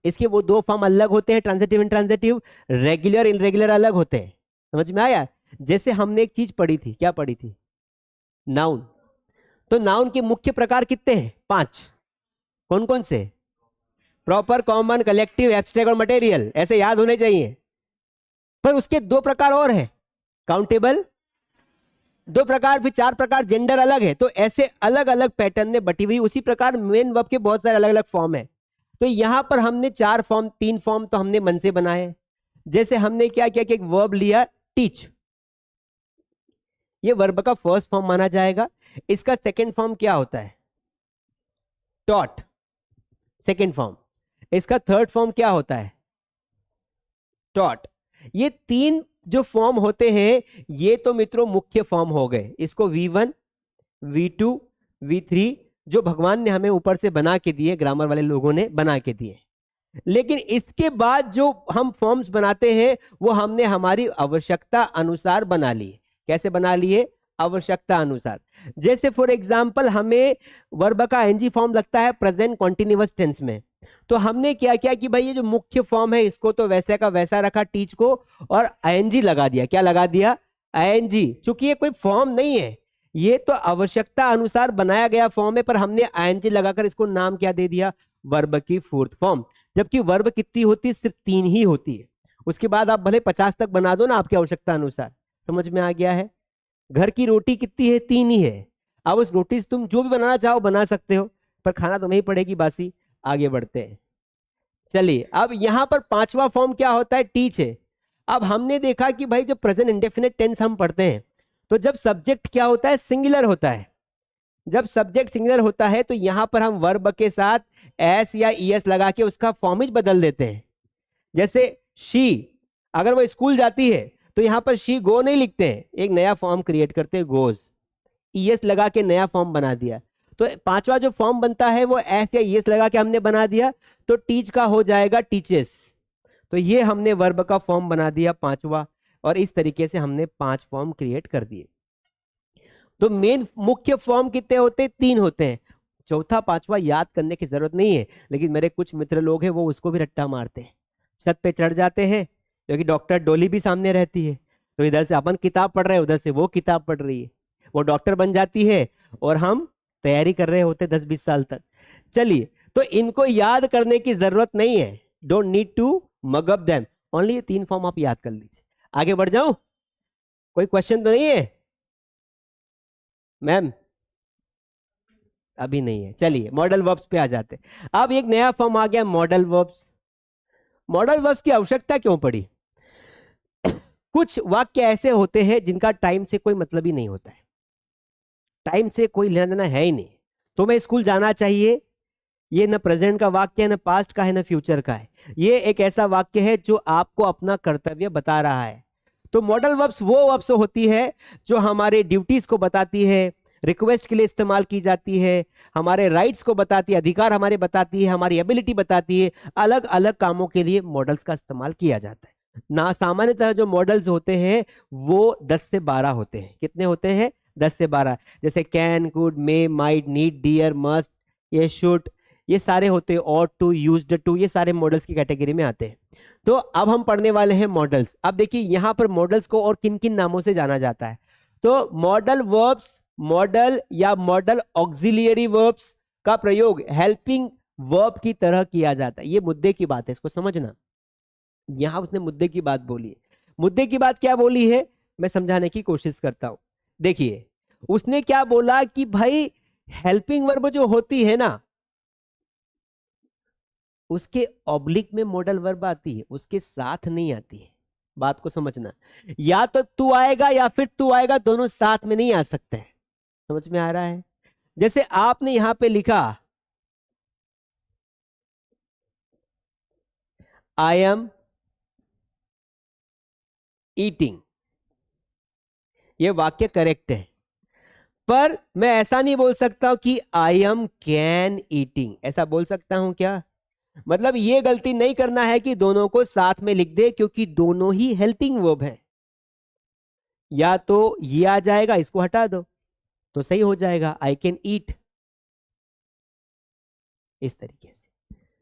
इसके वो 2 फॉर्म अलग होते हैं, transitive and transitive. Regular irregular अलग होते हैं। समझ में आया? जैसे हमने एक चीज पढ़ी थी, क्या पढ़ी थी? नाउन। तो नाउन के मुख्य प्रकार कितने हैं? 5। कौन कौन से? प्रॉपर, कॉमन, कलेक्टिव, एब्स्ट्रैक्ट और मटेरियल, ऐसे याद होने चाहिए। पर उसके 2 प्रकार और हैं, काउंटेबल 2 प्रकार, फिर 4 प्रकार, जेंडर अलग है। तो ऐसे अलग अलग पैटर्न में बटी हुई। उसी प्रकार मेन वर्ब के बहुत सारे अलग अलग फॉर्म है। तो यहां पर हमने 4 फॉर्म, 3 फॉर्म तो हमने मन से बनाए। जैसे हमने क्या किया कि एक वर्ब लिया टीच, ये वर्ब का फर्स्ट फॉर्म माना जाएगा। इसका सेकंड फॉर्म क्या होता है? Taught, second form. इसका थर्ड फॉर्म क्या होता है? टॉट। ये तीन जो फॉर्म होते हैं ये तो मित्रों मुख्य फॉर्म हो गए। इसको V1, V2, V3 जो भगवान ने हमें ऊपर से बना के दिए, ग्रामर वाले लोगों ने बना के दिए। लेकिन इसके बाद जो हम फॉर्म्स बनाते हैं वो हमने हमारी आवश्यकता अनुसार बना लिए। कैसे बना लिए? आवश्यकता अनुसार। जैसे फॉर एग्जांपल हमें वर्ब का आईएनजी फॉर्म लगता है प्रेजेंट कॉन्टिन्यूअस टेंस में, तो हमने क्या किया कि भाई ये जो मुख्य फॉर्म है इसको तो वैसे का वैसा रखा टीच को, और आईएनजी लगा दिया। क्या लगा दिया? आईएनजी। चूंकि ये कोई फॉर्म नहीं है, ये तो आवश्यकता अनुसार बनाया गया फॉर्म है, पर हमने आईएनजी लगाकर इसको नाम क्या दे दिया? वर्ब की फोर्थ फॉर्म। जबकि वर्ब कितनी होती है? सिर्फ 3 ही होती है। उसके बाद आप भले 50 तक बना दो ना आपकी आवश्यकता अनुसार। समझ में आ गया है? घर की रोटी कितनी है? 3 ही है। अब उस रोटी से तुम जो भी बनाना चाहो बना सकते हो, पर खाना तुम्हें ही पड़ेगी बासी। आगे बढ़ते हैं। चलिए, अब यहां पर पांचवा फॉर्म क्या होता है? टीच है। अब हमने देखा कि भाई जब प्रेजेंट इंडेफिनिट टेंस हम पढ़ते हैं तो जब सब्जेक्ट क्या होता है? सिंगुलर होता है। जब सब्जेक्ट सिंगुलर होता है तो यहां पर हम वर्ब के साथ एस या ईएस लगा के उसका फॉर्म ही बदल देते हैं। जैसे शी, अगर वो स्कूल जाती है तो यहां पर शी गो नहीं लिखते हैं, एक नया फॉर्म क्रिएट करते हैं, गोज। ईएस लगा के नया फॉर्म बना दिया। तो पांचवा जो फॉर्म बनता है वो एस या ईएस लगा के हमने बना दिया, तो टीच का हो जाएगा टीचेस। तो ये हमने वर्ब का फॉर्म बना दिया पांचवा, और इस तरीके से हमने 5 फॉर्म क्रिएट कर दिए। तो मेन मुख्य फॉर्म कितने होते हैं? 3 होते हैं। चौथा पांचवा याद करने की जरूरत नहीं है, लेकिन मेरे कुछ मित्र लोग हैं वो उसको भी रट्टा मारते हैं। छत पे चढ़ जाते हैं क्योंकि डॉक्टर डोली भी सामने रहती है, तो इधर से अपन किताब पढ़ रहे हैं, उधर से वो किताब पढ़ रही है। वो डॉक्टर बन जाती है और हम तैयारी कर रहे होते 10-20 साल तक। चलिए, तो इनको याद करने की जरूरत नहीं है। Don't need to mug up them, only ये 3 फॉर्म आप याद कर लीजिए। आगे बढ़ जाऊं? कोई क्वेश्चन तो नहीं है मैम? अभी नहीं है। चलिए मॉडल वर्ब्स पे आ जाते हैं। अब एक नया फॉर्म आ गया, मॉडल वर्ब्स। मॉडल वर्ब्स की आवश्यकता क्यों पड़ी? कुछ वाक्य ऐसे होते हैं जिनका टाइम से कोई मतलब ही नहीं होता है, टाइम से कोई लेना देना है ही नहीं। तो मैं स्कूल जाना चाहिए, ये न प्रेजेंट का वाक्य है, न पास्ट का है, न फ्यूचर का है। ये एक ऐसा वाक्य है जो आपको अपना कर्तव्य बता रहा है। तो मॉडल वर्ब्स वो वर्ब्स होती है जो हमारे ड्यूटीज को बताती है, रिक्वेस्ट के लिए इस्तेमाल की जाती है, हमारे राइट्स को बताती है, अधिकार हमारे बताती है, हमारी एबिलिटी बताती है। अलग अलग कामों के लिए मॉडल्स का इस्तेमाल किया जाता है ना। सामान्यतः जो मॉडल्स होते हैं वो 10 से 12 होते हैं। कितने होते हैं? 10 से 12। जैसे can, could, may, might, need, dare, must, ये शुड, ये सारे होते हैं। ऑट टू, यूज्ड टू, ये सारे मॉडल्स की कैटेगरी में आते हैं। तो अब हम पढ़ने वाले हैं मॉडल्स। अब देखिए यहां पर मॉडल्स को और किन किन नामों से जाना जाता है। तो मॉडल वर्ब्स, मॉडल या मॉडल ऑक्सिलियरी वर्ब्स का प्रयोग हेल्पिंग वर्ब की तरह किया जाता है। ये मुद्दे की बात है, इसको समझना। यहां उसने मुद्दे की बात बोली है। मुद्दे की बात क्या बोली है मैं समझाने की कोशिश करता हूं। देखिए उसने क्या बोला कि भाई हेल्पिंग वर्ब जो होती है ना, उसके ऑब्लिक में मॉडल वर्ब आती है, उसके साथ नहीं आती है। बात को समझना। या तो तू आएगा या फिर तू आएगा, दोनों साथ में नहीं आ सकते हैं। समझ में आ रहा है? जैसे आपने यहां पे लिखा आई एम ईटिंग, ये वाक्य करेक्ट है, पर मैं ऐसा नहीं बोल सकता कि आई एम कैन ईटिंग। ऐसा बोल सकता हूं क्या? मतलब ये गलती नहीं करना है कि दोनों को साथ में लिख दे, क्योंकि दोनों ही हेल्पिंग वर्ब है। या तो ये आ जाएगा, इसको हटा दो तो सही हो जाएगा, आई कैन ईट। इस तरीके से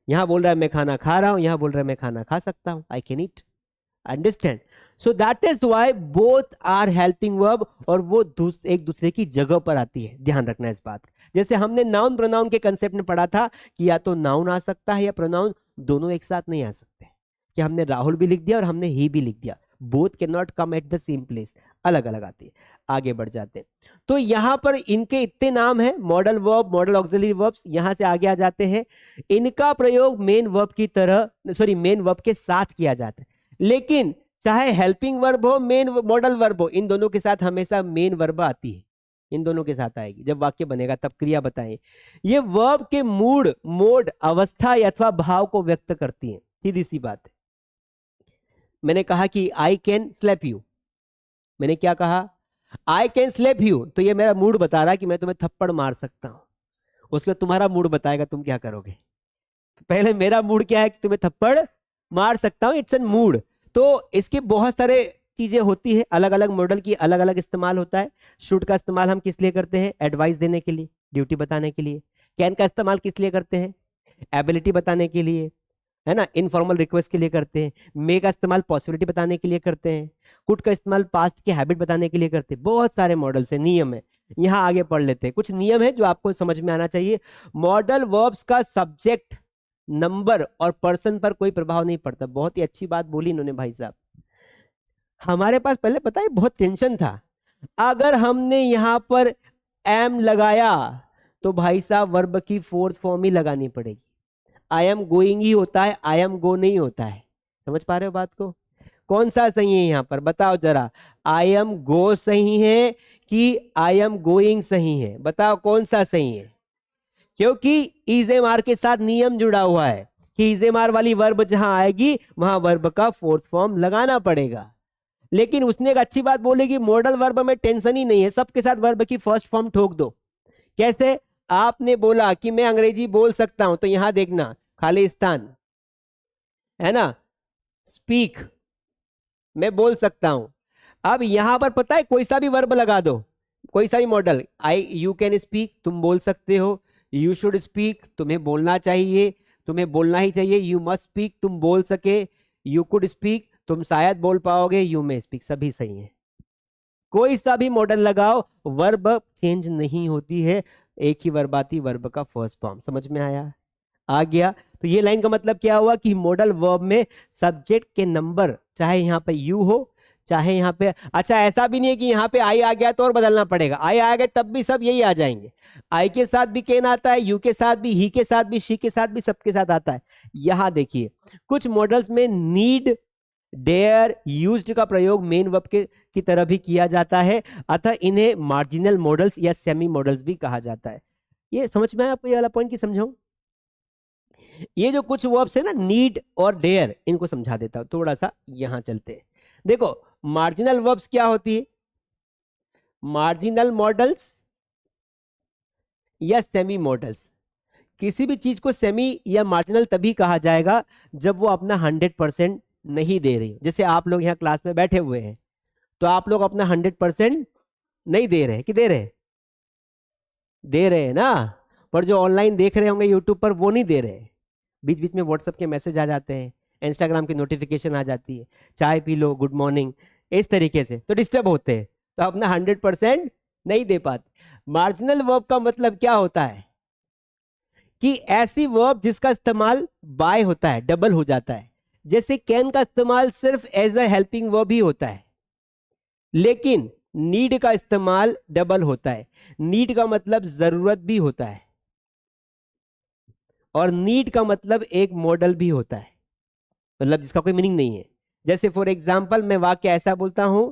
यहां बोल रहा है मैं खाना खा रहा हूं, यहां बोल रहा है मैं खाना खा सकता हूं, I can eat. Understand? So that is why both are helping verb, और वो एक दूसरे की जगह पर आती है। ध्यान रखना इस बात का। जैसे हमने नाउन प्रोनाउन के कंसेप्ट में पढ़ा था कि या तो नाउन आ सकता है या प्रोनाउन, दोनों एक साथ नहीं आ सकते। कि हमने राहुल भी लिख दिया और हमने ही भी लिख दिया, both can not come at the same place, अलग अलग आती है। आगे बढ़ जाते हैं। तो यहां पर इनके इतने नाम हैं, modal verb, model auxiliary verbs. यहां से आगे आ जाते हैं। इनका प्रयोग मेन वर्ब की तरह, सॉरी, मेन वर्ब के साथ किया जाता है। लेकिन चाहे हेल्पिंग वर्ब हो, मेन मॉडल वर्ब हो, इन दोनों के साथ हमेशा मेन वर्ब आती है, इन दोनों के साथ आएगी। जब वाक्य बनेगा तब क्रिया बताएं। ये वर्ब के मूड, मोड, अवस्था अथवा भाव को व्यक्त करती है, सीधी सी बात है। मैंने कहा कि आई कैन स्लैप यू, मैंने क्या कहा, आई कैन स्लैप यू, तो ये मेरा मूड बता रहा है कि मैं तुम्हें थप्पड़ मार सकता हूं। उसके बाद तुम्हारा मूड बताएगा तुम क्या करोगे। पहले मेरा मूड क्या है कि तुम्हें थप्पड़ मार सकता हूं, इट्स एन मूड। तो इसके बहुत सारे चीजें होती है, अलग अलग मॉडल की अलग अलग इस्तेमाल होता है। शुड का इस्तेमाल हम किस लिए करते हैं, एडवाइस देने के लिए, ड्यूटी बताने के लिए। कैन का इस्तेमाल किस लिए करते हैं, एबिलिटी बताने के लिए, है ना, इनफॉर्मल रिक्वेस्ट के लिए करते हैं। मे का इस्तेमाल पॉसिबिलिटी बताने के लिए करते हैं। कुड का इस्तेमाल पास्ट की हैबिट बताने के लिए करते हैं। बहुत सारे मॉडल्स है, नियम है, यहां आगे पढ़ लेते हैं। कुछ नियम है जो आपको समझ में आना चाहिए। मॉडल वर्ब्स का सब्जेक्ट, नंबर और पर्सन पर कोई प्रभाव नहीं पड़ता। बहुत ही अच्छी बात बोली इन्होंने भाई साहब। हमारे पास पहले पता है बहुत टेंशन था, अगर हमने यहां पर एम लगाया तो भाई साहब वर्ब की फोर्थ फॉर्म ही लगानी पड़ेगी। आई एम गोइंग ही होता है, आई एम गो नहीं होता है। समझ पा रहे हो बात को? कौन सा सही है यहां पर बताओ जरा, आई एम गो सही है कि आई एम गोइंग सही है? बताओ कौन सा सही है? क्योंकि इजेमार के साथ नियम जुड़ा हुआ है कि इजेमार वाली वर्ब जहां आएगी वहां वर्ब का फोर्थ फॉर्म लगाना पड़ेगा। लेकिन उसने एक अच्छी बात बोली कि मॉडल वर्ब में टेंशन ही नहीं है, सबके साथ वर्ब की फर्स्ट फॉर्म ठोक दो। कैसे? आपने बोला कि मैं अंग्रेजी बोल सकता हूं, तो यहां देखना खालिस्तान है ना, स्पीक, मैं बोल सकता हूं। अब यहां पर पता है कोई सा भी वर्ब लगा दो, कोई सा भी model, I you can speak, तुम बोल सकते हो। यू शुड स्पीक, तुम्हें बोलना चाहिए, तुम्हें बोलना ही चाहिए। यू मस्ट स्पीक, तुम बोल सके। यू कुड स्पीक, तुम शायद बोल पाओगे। यू मे स्पीक, सभी सही है। कोई सा भी मॉडल लगाओ, वर्ब चेंज नहीं होती है, एक ही वर्ब आती, वर्ब का फर्स्ट फॉर्म। समझ में आया? आ गया? तो ये लाइन का मतलब क्या हुआ कि मॉडल वर्ब में सब्जेक्ट के नंबर, चाहे यहां पे यू हो, चाहे यहां पे, अच्छा ऐसा भी नहीं है कि यहां पे आई आ गया तो और बदलना पड़ेगा, आई आ गया तब भी सब यही आ जाएंगे। आई के साथ भी कैन आता है, यू के साथ भी, ही के साथ भी, शी के साथ भी, सबके साथ आता है। यहां देखिए कुछ मॉडल्स में नीड, डेयर, यूज्ड का प्रयोग मेन वर्ब के की तरह भी किया जाता है, अतः इन्हें मार्जिनल मॉडल्स या सेमी मॉडल्स भी कहा जाता है। ये समझ में आया आपको ये वाला पॉइंट की समझाऊं? ये जो कुछ वर्ब्स है ना, नीड और डेयर, इनको समझा देता हूं थोड़ा सा। यहां चलते हैं, देखो मार्जिनल वर्ब्स क्या होती है, मार्जिनल मॉडल्स या सेमी मॉडल्स। किसी भी चीज को सेमी या मार्जिनल तभी कहा जाएगा जब वो अपना 100% नहीं दे रही। जैसे आप लोग यहाँ क्लास में बैठे हुए हैं, तो आप लोग अपना 100% नहीं दे रहे कि दे रहे? दे रहे हैं ना। पर जो ऑनलाइन देख रहे होंगे यूट्यूब पर, वो नहीं दे रहे। बीच बीच में व्हाट्सएप के मैसेज आ जाते हैं, इंस्टाग्राम की नोटिफिकेशन आ जाती है, चाय पी लो, गुड मॉर्निंग, इस तरीके से, तो डिस्टर्ब होते हैं, तो अपना 100% नहीं दे पाते। मार्जिनल वर्ब का मतलब क्या होता है कि ऐसी वर्ब जिसका इस्तेमाल बाय होता है, डबल हो जाता है। जैसे कैन का इस्तेमाल सिर्फ एज अ हेल्पिंग वर्ब ही होता है, लेकिन नीड का इस्तेमाल डबल होता है। नीड का मतलब जरूरत भी होता है, और नीड का मतलब एक मॉडल भी होता है, मतलब जिसका कोई मीनिंग नहीं है। जैसे फॉर एग्जाम्पल मैं वाक्य ऐसा बोलता हूं,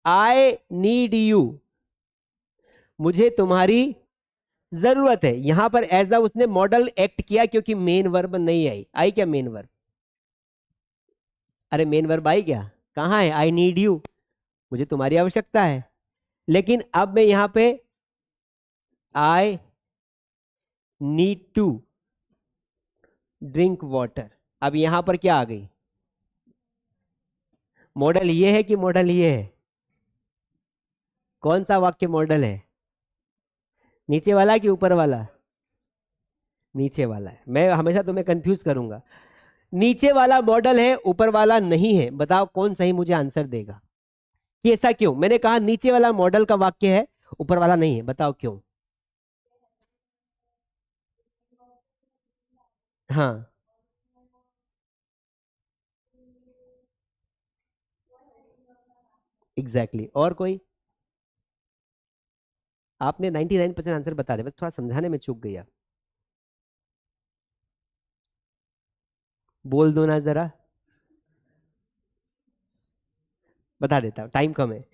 आई नीड यू, मुझे तुम्हारी जरूरत है। यहां पर एज उसने मॉडल एक्ट किया क्योंकि मेन वर्ब नहीं आई। आई क्या मेन वर्ब? अरे मेन वर्ब आई क्या? कहां है? आई नीड यू, मुझे तुम्हारी आवश्यकता है। लेकिन अब मैं यहां पे I need to drink water, अब यहां पर क्या आ गई? मॉडल ये है कि मॉडल ये है? कौन सा वाक्य मॉडल है? नीचे वाला कि ऊपर वाला? नीचे वाला है। मैं हमेशा तुम्हें कंफ्यूज करूंगा, नीचे वाला मॉडल है, ऊपर वाला नहीं है। बताओ कौन सही मुझे आंसर देगा कि ऐसा क्यों? मैंने कहा नीचे वाला मॉडल का वाक्य है, ऊपर वाला नहीं है, बताओ क्यों? हाँ एग्जैक्टली exactly. और कोई? आपने 99% आंसर बता दिया, बस थोड़ा समझाने में चूक गई आप। बोल दो ना जरा। बता देता हूं, टाइम कम है।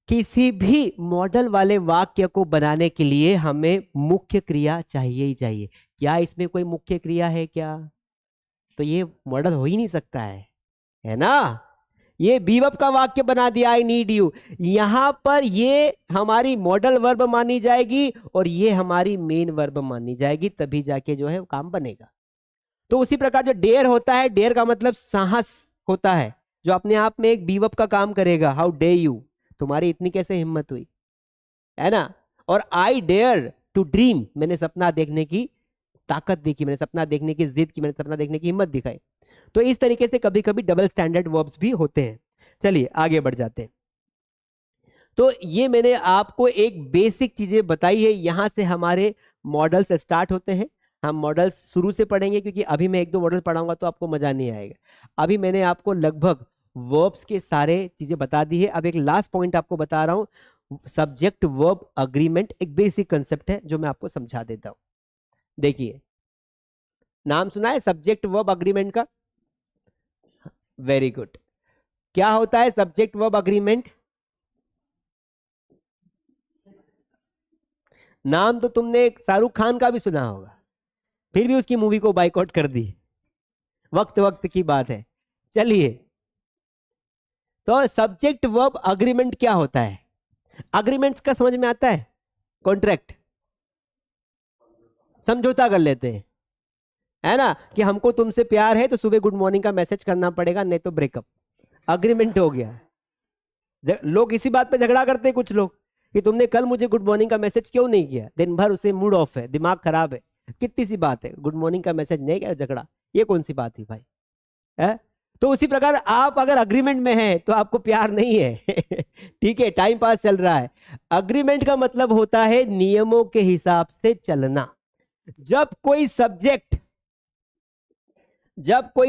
किसी भी मॉडल वाले वाक्य को बनाने के लिए हमें मुख्य क्रिया चाहिए ही चाहिए। क्या इसमें कोई मुख्य क्रिया है क्या? तो ये मॉडल हो ही नहीं सकता है ना। ये बीवर्ब का वाक्य बना दिया, आई नीड यू। यहां पर ये हमारी मॉडल वर्ब मानी जाएगी और ये हमारी मेन वर्ब मानी जाएगी, तभी जाके जो है काम बनेगा। तो उसी प्रकार जो डेयर होता है, डेयर का मतलब साहस होता है, जो अपने आप में एक बीवर्ब का काम करेगा। हाउ डे यू, तुम्हारी इतनी कैसे हिम्मत हुई, है ना। और आई डेयर टू ड्रीम, मैंने सपना देखने की ताकत देखी, मैंने सपना देखने की जिद की, मैंने सपना देखने की हिम्मत दिखाई। तो इस तरीके से कभी कभी डबल स्टैंडर्ड वर्ब्स भी होते हैं। चलिए आगे बढ़ जाते हैं। तो ये मैंने आपको एक बेसिक चीजें बताई है, यहां से हमारे मॉडल्स स्टार्ट होते हैं। हम मॉडल्स शुरू से पढ़ेंगे, क्योंकि अभी मैं एक दो मॉडल पढ़ाऊंगा तो आपको मजा नहीं आएगा। अभी मैंने आपको लगभग वर्ब्स के सारे चीजें बता दी है। अब एक लास्ट पॉइंट आपको बता रहा हूं, सब्जेक्ट वर्ब अग्रीमेंट, एक बेसिक कंसेप्ट है जो मैं आपको समझा देता हूं। देखिए, नाम सुना है सब्जेक्ट वर्ब अग्रीमेंट का? Very good. क्या होता है सब्जेक्ट वर्ब अग्रीमेंट? नाम तो तुमने शाहरुख खान का भी सुना होगा, फिर भी उसकी मूवी को बाइकआउट कर दी। वक्त वक्त की बात है। चलिए, तो सब्जेक्ट वर्ब अग्रीमेंट क्या होता है? अग्रीमेंट्स का समझ में आता है? कॉन्ट्रैक्ट, समझौता कर लेते हैं, है ना, कि हमको तुमसे प्यार है तो सुबह गुड मॉर्निंग का मैसेज करना पड़ेगा, नहीं तो ब्रेकअप। अग्रीमेंट हो गया। लोग इसी बात पे झगड़ा करते हैं कुछ लोग, कि तुमने कल मुझे गुड मॉर्निंग का मैसेज क्यों नहीं किया, दिन भर उसे मूड ऑफ है, दिमाग खराब है। कितनी सी बात है, गुड मॉर्निंग का मैसेज नहीं किया, झगड़ा। ये कौन सी बात हुई भाई, है? तो उसी प्रकार आप अगर अग्रीमेंट में हैं तो आपको प्यार नहीं है ठीक है, टाइम पास चल रहा है। अग्रीमेंट का मतलब होता है नियमों के हिसाब से चलना। जब कोई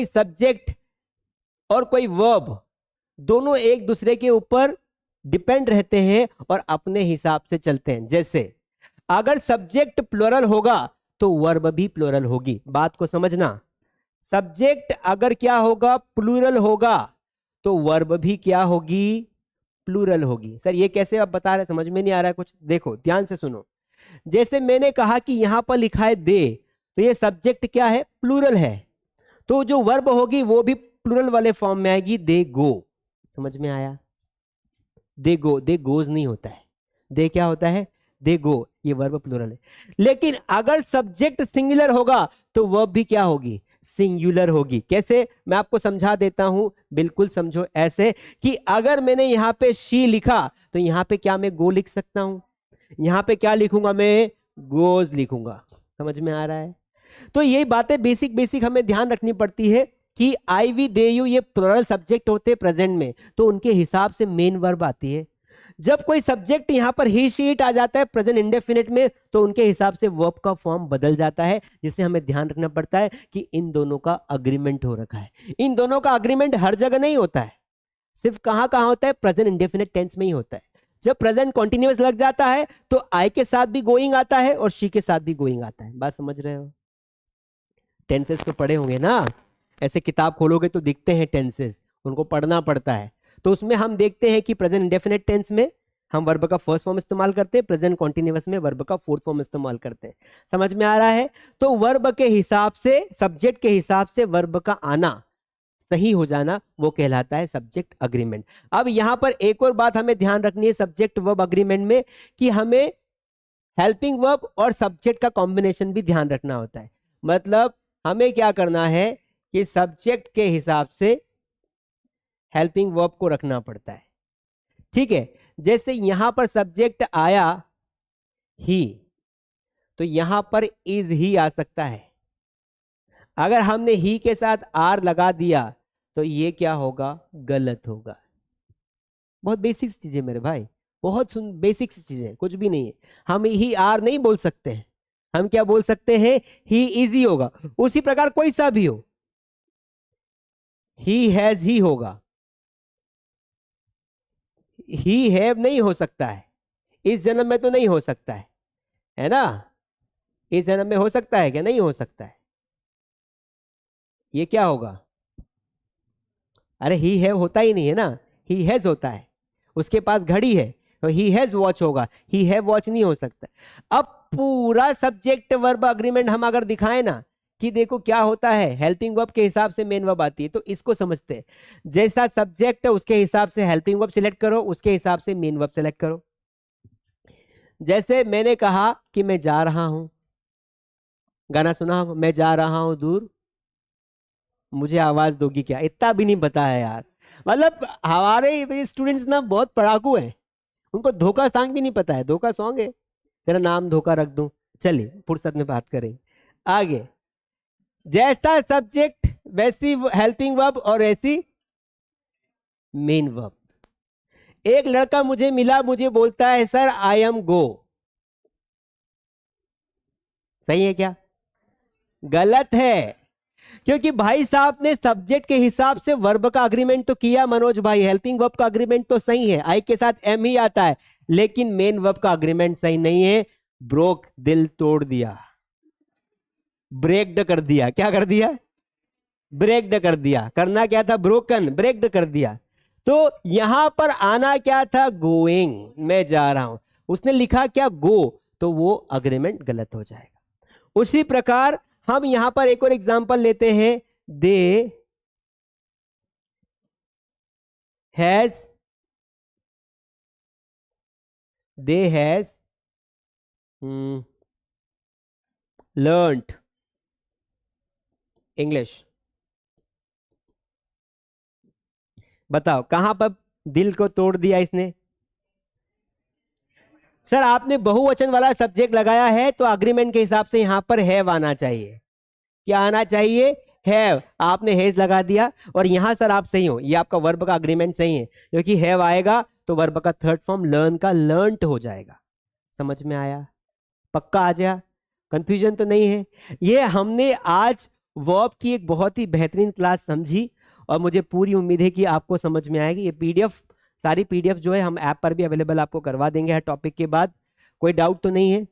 सब्जेक्ट और कोई वर्ब दोनों एक दूसरे के ऊपर डिपेंड रहते हैं और अपने हिसाब से चलते हैं। जैसे अगर सब्जेक्ट प्लुरल होगा तो वर्ब भी प्लुरल होगी। बात को समझना, सब्जेक्ट अगर क्या होगा, प्लूरल होगा, तो वर्ब भी क्या होगी, प्लूरल होगी। सर ये कैसे आप बता रहे, समझ में नहीं आ रहा है कुछ? देखो ध्यान से सुनो। जैसे मैंने कहा कि यहां पर लिखा है दे, तो ये सब्जेक्ट क्या है, प्लूरल है, तो जो वर्ब होगी वो भी प्लूरल वाले फॉर्म में आएगी, दे गो। समझ में आया? दे गो, दे गोज नहीं होता है, दे क्या होता है, दे गो, ये वर्ब प्लूरल है। लेकिन अगर सब्जेक्ट सिंगुलर होगा तो वर्ब भी क्या होगी, सिंगुलर होगी। कैसे, मैं आपको समझा देता हूं, बिल्कुल समझो। ऐसे कि अगर मैंने यहां पे शी लिखा तो यहां पे क्या मैं गो लिख सकता हूं, यहां पे क्या लिखूंगा, मैं गोज लिखूंगा। समझ में आ रहा है? तो यही बातें बेसिक बेसिक हमें ध्यान रखनी पड़ती है कि आई वी दे यू ये प्लुरल सब्जेक्ट होते हैं प्रेजेंट में, तो उनके हिसाब से मेन वर्ब आती है। जब कोई सब्जेक्ट यहां पर ही शी इट आ जाता है प्रेजेंट इंडेफिनिट में, तो उनके हिसाब से वर्ब का फॉर्म बदल जाता है, जिससे हमें ध्यान रखना पड़ता है कि इन दोनों का अग्रीमेंट हो रखा है। इन दोनों का अग्रीमेंट हर जगह नहीं होता है, सिर्फ कहां कहां होता है, प्रेजेंट इंडेफिनिट टेंस में ही होता है। जब प्रेजेंट कॉन्टिन्यूअस लग जाता है तो आई के साथ भी गोइंग आता है और शी के साथ भी गोइंग आता है। बात समझ रहे हो? टेंसेस तो पढ़े होंगे ना, ऐसे किताब खोलोगे तो दिखते हैं टेंसेस, उनको पढ़ना पड़ता है। तो उसमें हम देखते हैं कि प्रेजेंट इंडेफिनिट टेंस में हम वर्ब का फर्स्ट फॉर्म इस्तेमाल करते हैं, प्रेजेंट कॉन्टिन्यूअस में वर्ब का फोर्थ फॉर्म इस्तेमाल करते हैं। समझ में आ रहा है? तो वर्ब के हिसाब से, सब्जेक्ट के हिसाब से वर्ब का आना, सही हो जाना, वो कहलाता है सब्जेक्ट अग्रीमेंट। अब यहां पर एक और बात हमें ध्यान रखनी है सब्जेक्ट वर्ब अग्रीमेंट में, कि हमें हेल्पिंग वर्ब और सब्जेक्ट का कॉम्बिनेशन भी ध्यान रखना होता है। मतलब हमें क्या करना है कि सब्जेक्ट के हिसाब से हेल्पिंग वर्ब को रखना पड़ता है। ठीक है, जैसे यहां पर सब्जेक्ट आया ही, तो यहां पर इज ही आ सकता है। अगर हमने ही के साथ आर लगा दिया तो ये क्या होगा, गलत होगा। बहुत बेसिक चीजें मेरे भाई, बहुत बेसिक चीजें, कुछ भी नहीं है। हम ही आर नहीं बोल सकते हैं, हम क्या बोल सकते हैं, ही इज ही होगा। उसी प्रकार कोई सा भी हो, ही हैज ही होगा, ही हैव नहीं हो सकता है, इस जन्म में तो नहीं हो सकता है ना। इस जन्म में हो सकता है क्या, नहीं हो सकता है। ये क्या होगा, अरे ही हैव होता ही नहीं है ना, ही हैज होता है, उसके पास घड़ी है तो ही हैज वॉच होगा, ही हैव वॉच नहीं हो सकता। अब पूरा सब्जेक्ट वर्ब अग्रीमेंट हम अगर दिखाएं ना कि देखो क्या होता है, हेल्पिंग वर्ब के हिसाब से मेन वर्ब आती है, तो इसको समझते हैं। जैसा सब्जेक्ट है उसके हिसाब से हेल्पिंग वर्ब सिलेक्ट करो, उसके हिसाब से मेन वर्ब सिलेक्ट करो। जैसे मैंने कहा कि मैं जा रहा हूं, गाना सुना, मैं जा रहा हूं दूर, मुझे आवाज दोगी क्या, इतना भी नहीं पता है यार। मतलब हमारे स्टूडेंट्स ना बहुत पढ़ाकू हैं, उनको धोखा सॉन्ग भी नहीं पता है। धोखा सॉन्ग है, तेरा नाम धोखा रख दूं। चलिए फुर्सत में बात करें आगे। जैसा सब्जेक्ट वैसी हेल्पिंग वर्ब और वैसी मेन वर्ब। एक लड़का मुझे मिला, मुझे बोलता है सर आई एम गो, सही है क्या? गलत है, क्योंकि भाई साहब ने सब्जेक्ट के हिसाब से वर्ब का अग्रीमेंट तो किया मनोज भाई, हेल्पिंग वर्ब का अग्रीमेंट तो सही है, आई के साथ एम ही आता है, लेकिन मेन वर्ब का अग्रीमेंट सही नहीं है। ब्रोक, दिल तोड़ दिया, ब्रेक्ड कर दिया। क्या कर दिया? ब्रेक्ड कर दिया। करना क्या था? ब्रोकन, ब्रेक्ड कर दिया। तो यहां पर आना क्या था? गोइंग, मैं जा रहा हूं। उसने लिखा क्या? गो, तो वो अग्रीमेंट गलत हो जाएगा। उसी प्रकार हम यहां पर एक और एग्जांपल लेते हैं। They has, they has learned English. बताओ कहां पर दिल को तोड़ दिया इसने? सर आपने बहुवचन वाला सब्जेक्ट लगाया है तो अग्रीमेंट के हिसाब से यहां पर हैव आना चाहिए। क्या आना चाहिए? हैव। आपने हैज लगा दिया और यहां सर आप सही हो, ये आपका वर्ब का अग्रीमेंट सही है, क्योंकि हैव आएगा तो वर्ब का थर्ड फॉर्म लर्न का लर्नट हो जाएगा। समझ में आया? पक्का आ जाए, कंफ्यूजन तो नहीं है। ये हमने आज वर्ब की एक बहुत ही बेहतरीन क्लास समझी और मुझे पूरी उम्मीद है कि आपको समझ में आएगी। ये पीडीएफ, सारी पीडीएफ जो है हम ऐप पर भी अवेलेबल आपको करवा देंगे हर टॉपिक के बाद। कोई डाउट तो नहीं है?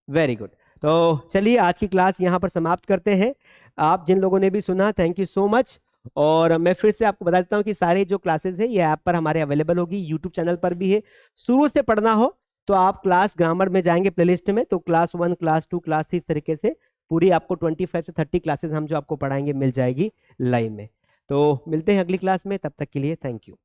Very good. तो चलिए आज की क्लास यहाँ पर समाप्त करते हैं। आप जिन लोगों ने भी सुना, थैंक यू सो मच। और मैं फिर से आपको बता देता हूँ कि सारे जो क्लासेस है ये ऐप पर हमारे अवेलेबल होगी, यूट्यूब चैनल पर भी है। शुरू से पढ़ना हो तो आप क्लास ग्रामर में जाएंगे प्लेलिस्ट में, तो क्लास 1, क्लास 2, क्लास 3 इस तरीके से पूरी आपको 25 से 30 क्लासेस हम जो आपको पढ़ाएंगे मिल जाएगी लाइव में। तो मिलते हैं अगली क्लास में, तब तक के लिए थैंक यू।